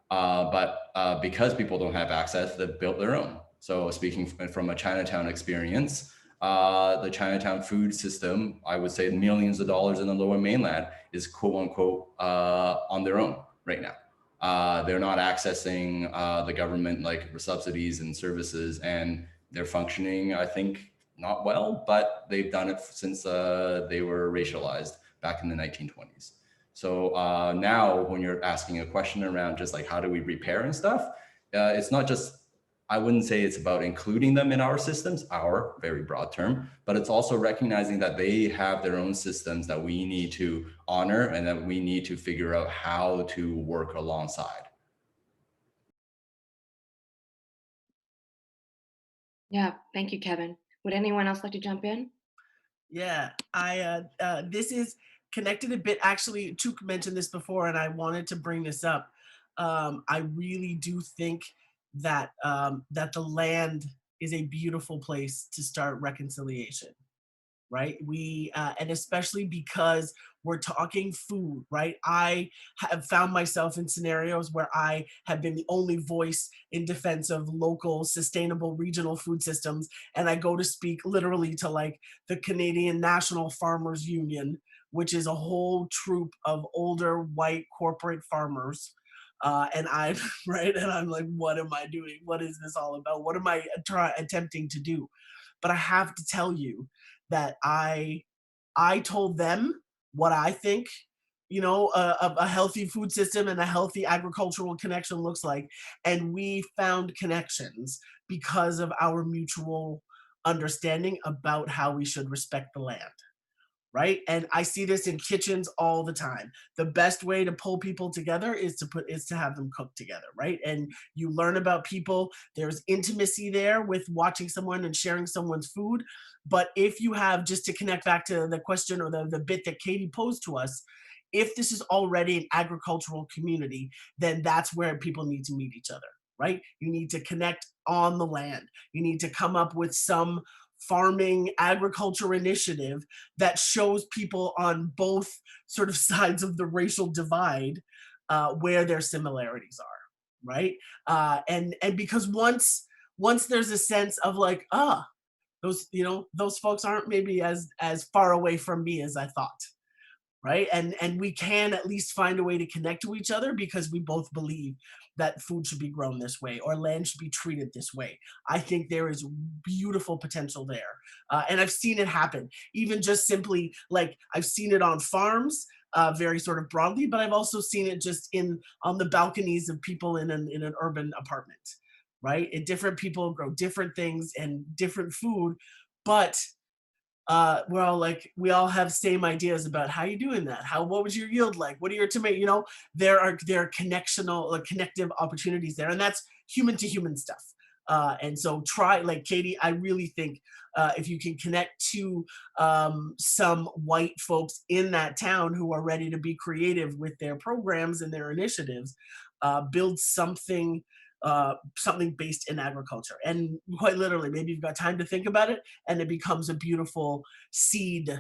But because people don't have access, they've built their own. So speaking from a Chinatown experience, the Chinatown food system, I would say millions of dollars in the lower mainland is quote unquote on their own right now. They're not accessing the government like subsidies and services, and they're functioning, I think, not well, but they've done it since they were racialized back in the 1920s. So now when you're asking a question around just like how do we repair and stuff, it's not just, I wouldn't say it's about including them in our systems, our very broad term, but it's also recognizing that they have their own systems that we need to honor and that we need to figure out how to work alongside. Yeah, thank you, Kevin. Would anyone else like to jump in? Yeah, this is connected a bit. Actually, Chuk mentioned this before, and I wanted to bring this up. I really do think that that the land is a beautiful place to start reconciliation, right? And especially because we're talking food, right? I have found myself in scenarios where I have been the only voice in defense of local, sustainable, regional food systems. And I go to speak literally to like the Canadian National Farmers Union, which is a whole troop of older white corporate farmers. And I'm right, and I'm like, what am I doing? What is this all about? What am I attempting to do? But I have to tell you that I told them what I think, you know, a healthy food system and a healthy agricultural connection looks like, and we found connections because of our mutual understanding about how we should respect the land. Right. And I see this in kitchens all the time. The best way to pull people together is to have them cook together. Right. And you learn about people. There's intimacy there with watching someone and sharing someone's food. But if you have, just to connect back to the question or the bit that Katie posed to us, if this is already an agricultural community, then that's where people need to meet each other. Right. You need to connect on the land. You need to come up with some farming agriculture initiative that shows people on both sort of sides of the racial divide where their similarities are, right? And because once there's a sense of like, those, you know, those folks aren't maybe as far away from me as I thought, right? And we can at least find a way to connect to each other because we both believe that food should be grown this way or land should be treated this way. I think there is beautiful potential there. And I've seen it happen, even just simply like I've seen it on farms, very sort of broadly, but I've also seen it just on the balconies of people in an urban apartment, right? And different people grow different things and different food, but we're all like, we all have same ideas about how you doing that. What was your yield like? What are your tomato? You know, there are connectional, like connective opportunities there, and that's human to human stuff. And so try, like Katie, I really think if you can connect to some white folks in that town who are ready to be creative with their programs and their initiatives, build something based in agriculture. And quite literally, maybe you've got time to think about it and it becomes a beautiful seed,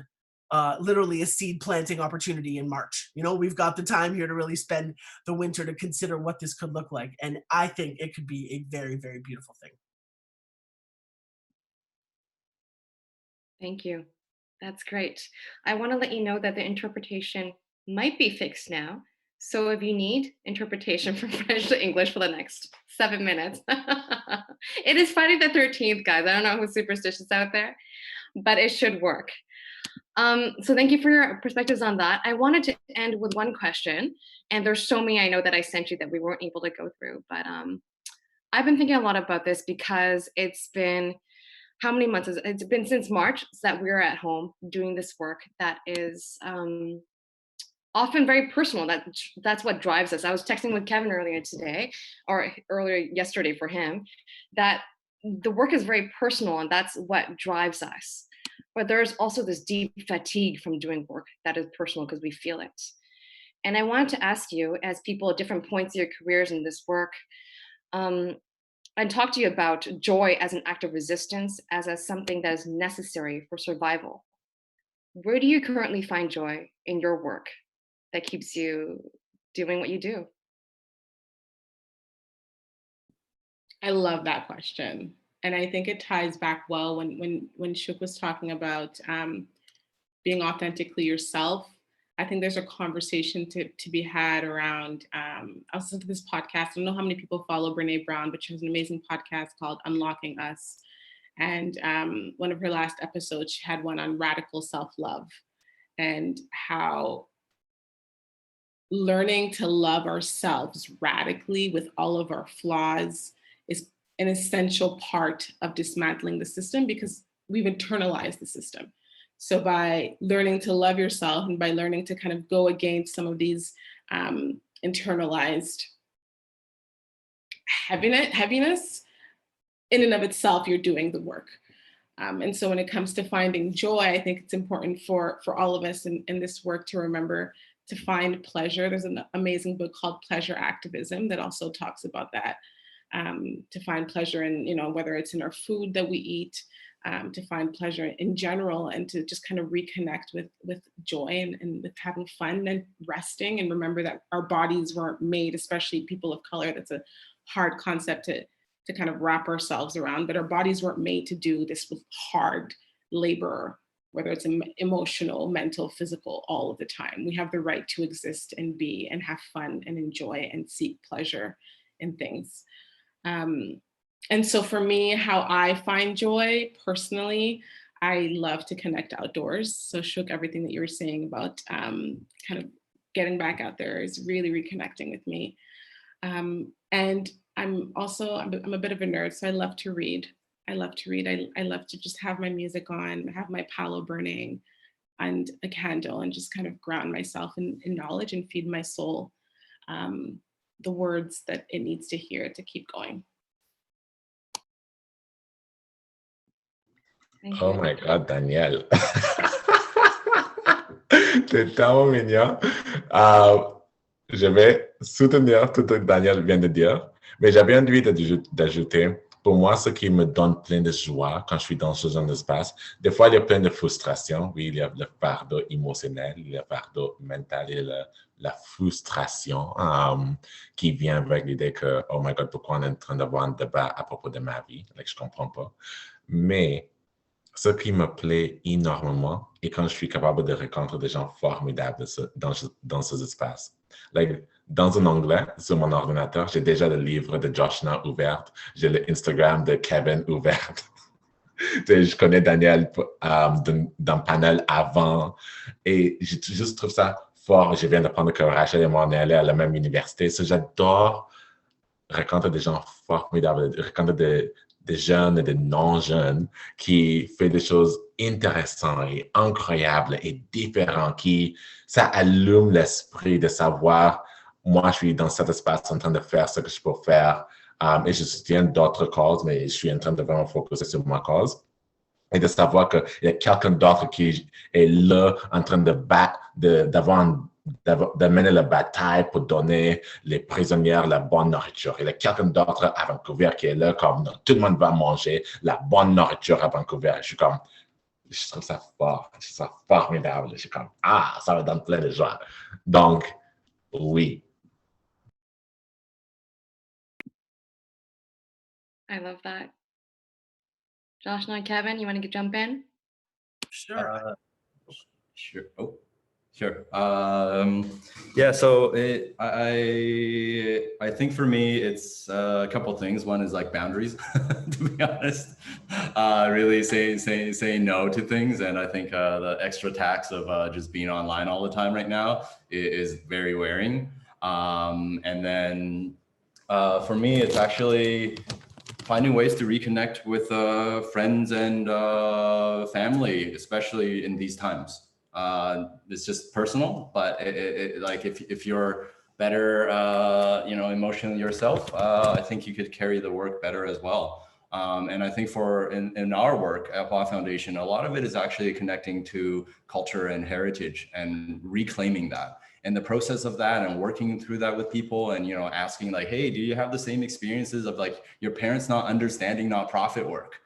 literally a seed planting opportunity in March. You know, we've got the time here to really spend the winter to consider what this could look like. And I think it could be a very, very beautiful thing. Thank you. That's great. I want to let you know that the interpretation might be fixed now. So if you need interpretation from French to English for the next 7 minutes, it is Friday the 13th, guys. I don't know who's superstitious out there, but it should work. So thank you for your perspectives on that. I wanted to end with one question, and there's so many I know that I sent you that we weren't able to go through, but I've been thinking a lot about this because it's been, how many months is it? It's been since March that we're at home doing this work that is often very personal. That's what drives us. I was texting with Kevin earlier today, or earlier yesterday for him, that the work is very personal and that's what drives us. But there's also this deep fatigue from doing work that is personal because we feel it. And I wanted to ask you, as people at different points of your careers in this work, and talk to you about joy as an act of resistance, as something that is necessary for survival. Where do you currently find joy in your work that keeps you doing what you do? I love that question. And I think it ties back well when Shuk was talking about being authentically yourself. I think there's a conversation to be had around, I was listening to this podcast. I don't know how many people follow Brene Brown, but she has an amazing podcast called Unlocking Us. And one of her last episodes, she had one on radical self-love and how learning to love ourselves radically with all of our flaws is an essential part of dismantling the system because we've internalized the system. So by learning to love yourself and by learning to kind of go against some of these internalized heaviness, in and of itself, you're doing the work. And so when it comes to finding joy, I think it's important for all of us in this work to remember to find pleasure. There's an amazing book called Pleasure Activism that also talks about that, to find pleasure in, whether it's in our food that we eat, to find pleasure in general, and to just kind of reconnect with joy and with having fun and resting, and remember that our bodies weren't made, especially people of color. That's a hard concept to kind of wrap ourselves around, but our bodies weren't made to do this with hard labor, whether it's emotional, mental, physical, all of the time. We have the right to exist and be and have fun and enjoy and seek pleasure in things. And so for me, how I find joy personally, I love to connect outdoors. So Shuk, everything that you were saying about kind of getting back out there is really reconnecting with me. And I'm a bit of a nerd, so I love to read. I love to just have my music on, have my palo burning and a candle, and just kind of ground myself in knowledge and feed my soul the words that it needs to hear to keep going. Oh my God, Daniel. C'est tellement mignon. Je vais soutenir tout ce que Daniel vient de dire, mais j'avais envie d'ajouter, pour moi, ce qui me donne plein de joie quand je suis dans ce genre d'espace, des fois, il y a plein de frustration. Oui, il y a le fardeau émotionnel, il y a le fardeau mental et la frustration qui vient avec l'idée que, oh my God, pourquoi on est en train d'avoir un débat à propos de ma vie? Like, je ne comprends pas. Mais ce qui me plaît énormément est quand je suis capable de rencontrer des gens formidables dans ces espaces. Like, dans un onglet sur mon ordinateur, j'ai déjà le livre de Joshna ouvert, j'ai le Instagram de Kevin ouvert. Je connais Daniel dans le panel avant et je juste trouve ça fort. Je viens d'apprendre que Rachel et moi, on est allés à la même université. So, j'adore rencontrer des gens formidables, rencontrer des jeunes et des non-jeunes qui font des choses intéressantes et incroyables et différentes, ça allume l'esprit de savoir, moi, je suis dans cet espace en train de faire ce que je peux faire et je soutiens d'autres causes, mais je suis en train de vraiment focuser sur ma cause. Et de savoir qu'il y a quelqu'un d'autre qui est là en train de mener la bataille pour donner les prisonniers la bonne nourriture. Il y a quelqu'un d'autre à Vancouver qui est là comme non, tout le monde va manger la bonne nourriture à Vancouver. Je trouve ça fort, je trouve ça formidable. Je suis comme, ça me donne plein de joie. Donc, oui. I love that. Josh and Kevin, you want to jump in? Sure. Sure. Oh, sure. Yeah. So I think for me, it's a couple of things. One is like boundaries, to be honest. Really say no to things, and I think the extra tax of just being online all the time right now is very wearing. And then for me, it's actually finding ways to reconnect with friends and family, especially in these times. It's just personal, but like if you're better, emotionally yourself, I think you could carry the work better as well. And I think in our work at Voix Foundation, a lot of it is actually connecting to culture and heritage and reclaiming that. And the process of that and working through that with people and, asking like, hey, do you have the same experiences of like your parents not understanding nonprofit work,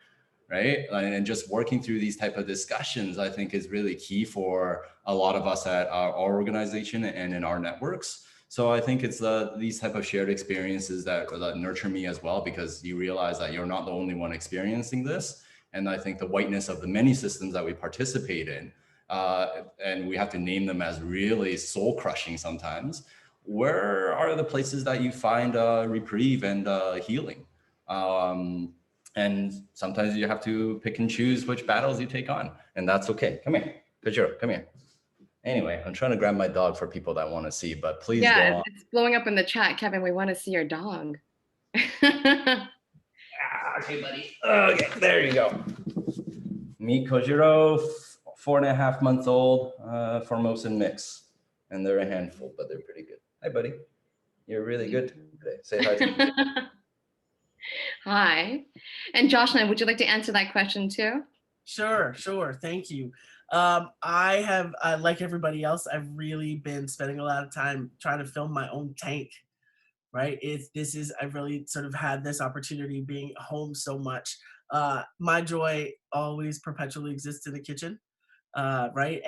right? And just working through these type of discussions, I think is really key for a lot of us at our organization and in our networks. So I think it's these type of shared experiences that nurture me as well, because you realize that you're not the only one experiencing this. And I think the whiteness of the many systems that we participate in, and we have to name them as really soul crushing sometimes, where are the places that you find reprieve and healing? And sometimes you have to pick and choose which battles you take on, and that's okay. Come here, Pajero, come here. Anyway, I'm trying to grab my dog for people that want to see, but please go on. It's blowing up in the chat. Kevin, we want to see your dog. Okay, buddy. Okay, there you go. Meet Kojiro, 4.5 months old, Formosan mix. And they're a handful, but they're pretty good. Hi, buddy. You're really good today. Say hi to me. Hi. And Joshna, would you like to answer that question too? Sure. Thank you. I have, like everybody else, I've really been spending a lot of time trying to fill my own tank, right? I've really sort of had this opportunity being home so much. My joy always perpetually exists in the kitchen. Right.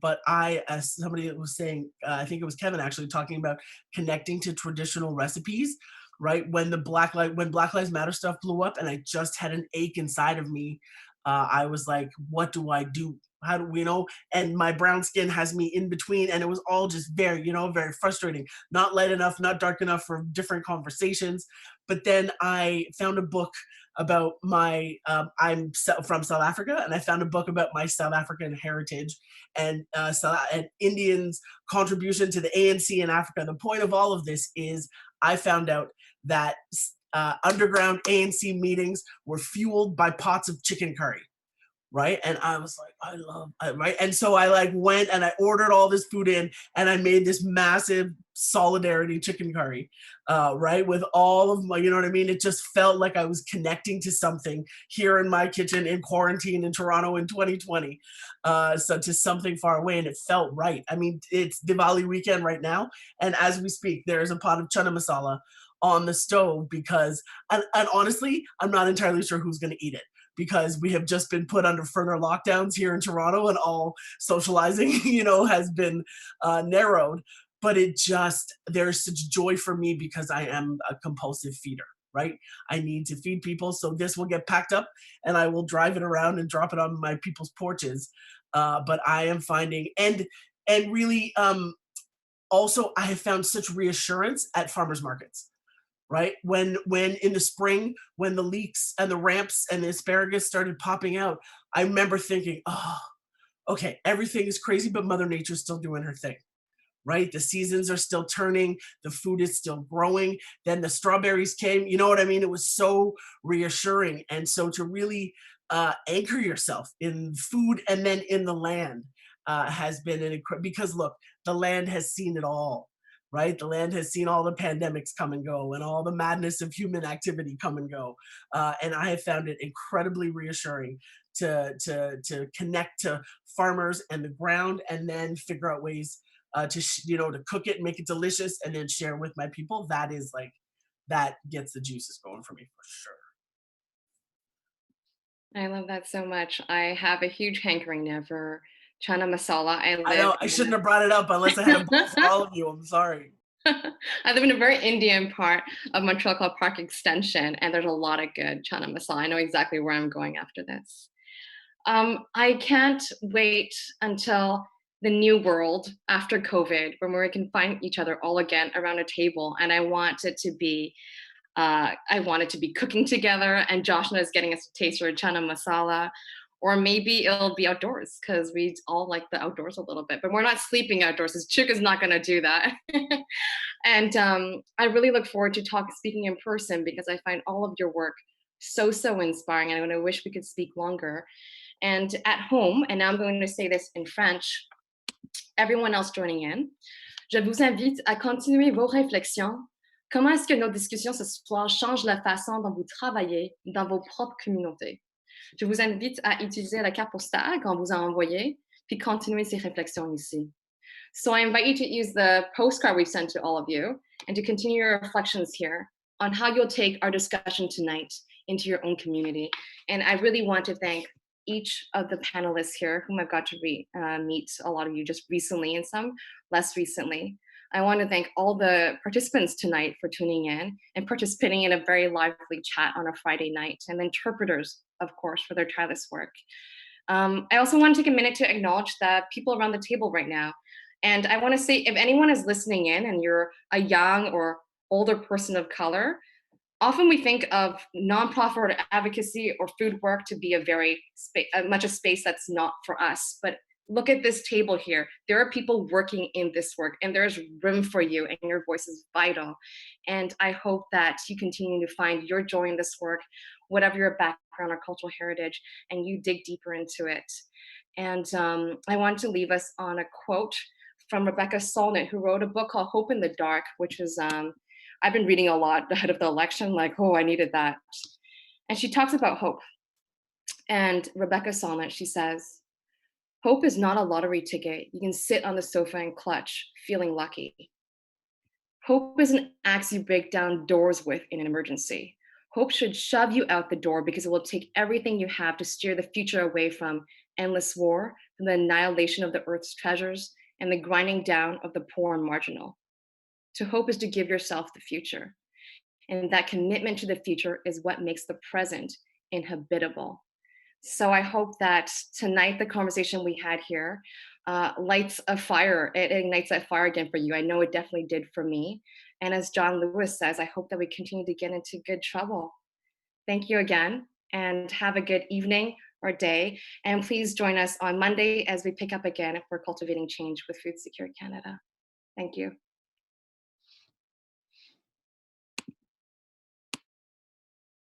But as somebody that was saying, I think it was Kevin actually talking about connecting to traditional recipes, right? When when Black Lives Matter stuff blew up and I just had an ache inside of me, I was like, what do I do? How do we know? And my brown skin has me in between. And it was all just very, very frustrating. Not light enough, not dark enough for different conversations. But then I found a book about I'm from South Africa, and I found a book about my South African heritage and Indians' contribution to the ANC in Africa. The point of all of this is I found out that underground ANC meetings were fueled by pots of chicken curry. Right. And I was like, right. And so I like went and I ordered all this food in and I made this massive solidarity chicken curry, right. With all of my, you know what I mean? It just felt like I was connecting to something here in my kitchen in quarantine in Toronto in 2020. So to something far away, and it felt right. I mean, it's Diwali weekend right now. And as we speak, there's a pot of chana masala on the stove because, and honestly, I'm not entirely sure who's going to eat it, because we have just been put under further lockdowns here in Toronto and all socializing, has been narrowed. But there's such joy for me because I am a compulsive feeder, right? I need to feed people. So this will get packed up and I will drive it around and drop it on my people's porches. But I am finding, and really also I have found such reassurance at farmers markets. Right? When in the spring, when the leeks and the ramps and the asparagus started popping out, I remember thinking, oh, okay, everything is crazy, but Mother Nature's still doing her thing, right? The seasons are still turning, the food is still growing. Then the strawberries came, you know what I mean? It was so reassuring. And so to really anchor yourself in food and then in the land has been because look, the land has seen it all. Right, the land has seen all the pandemics come and go, and all the madness of human activity come and go, and I have found it incredibly reassuring to connect to farmers and the ground, and then figure out ways to cook it, make it delicious, and then share with my people. That gets the juices going for me for sure. I love that so much. I have a huge hankering now for chana masala. I know I shouldn't have brought it up unless I had a bowl for all of you. I'm sorry. I live in a very Indian part of Montreal called Park Extension, and there's a lot of good chana masala. I know exactly where I'm going after this. I can't wait until the new world after COVID, when we can find each other all again around a table. And I want it to be cooking together, and Joshna is getting us to taste her chana masala. Or maybe it'll be outdoors because we all like the outdoors a little bit, but we're not sleeping outdoors. This chick is not going to do that. And I really look forward to speaking in person because I find all of your work so inspiring, and I wish we could speak longer. And at home, and now I'm going to say this in French, everyone else joining in, je vous invite à continuer vos réflexions. Comment est-ce que nos discussions ce soir changent la façon dont vous travaillez dans vos propres communautés? Je vous invite à utiliser la carte postale qu'on vous a envoyée, puis continuer ces réflexions ici. So I invite you to use the postcard we've sent to all of you and to continue your reflections here on how you'll take our discussion tonight into your own community. And I really want to thank each of the panelists here, whom I've got to meet a lot of you just recently and some less recently. I want to thank all the participants tonight for tuning in and participating in a very lively chat on a Friday night, and the interpreters, of course, for their tireless work. I also want to take a minute to acknowledge the people around the table right now. And I want to say, if anyone is listening in and you're a young or older person of color, often we think of nonprofit or advocacy or food work to be much a space that's not for us. But look at this table here. There are people working in this work, and there's room for you, and your voice is vital. And I hope that you continue to find your joy in this work, whatever your background or cultural heritage, and you dig deeper into it. And I want to leave us on a quote from Rebecca Solnit, who wrote a book called Hope in the Dark, which is, I've been reading a lot ahead of the election, like, oh, I needed that. And she talks about hope. And Rebecca Solnit, she says, hope is not a lottery ticket you can sit on the sofa and clutch, feeling lucky. Hope is an axe you break down doors with in an emergency. Hope should shove you out the door because it will take everything you have to steer the future away from endless war, from the annihilation of the earth's treasures, and the grinding down of the poor and marginal. To hope is to give yourself the future. And that commitment to the future is what makes the present inhabitable. So I hope that tonight the conversation we had here lights a fire. It ignites that fire again for you. I know it definitely did for me. And as John Lewis says, I hope that we continue to get into good trouble. Thank you again, and have a good evening or day. And please join us on Monday as we pick up again for Cultivating Change with Food Secure Canada. Thank you.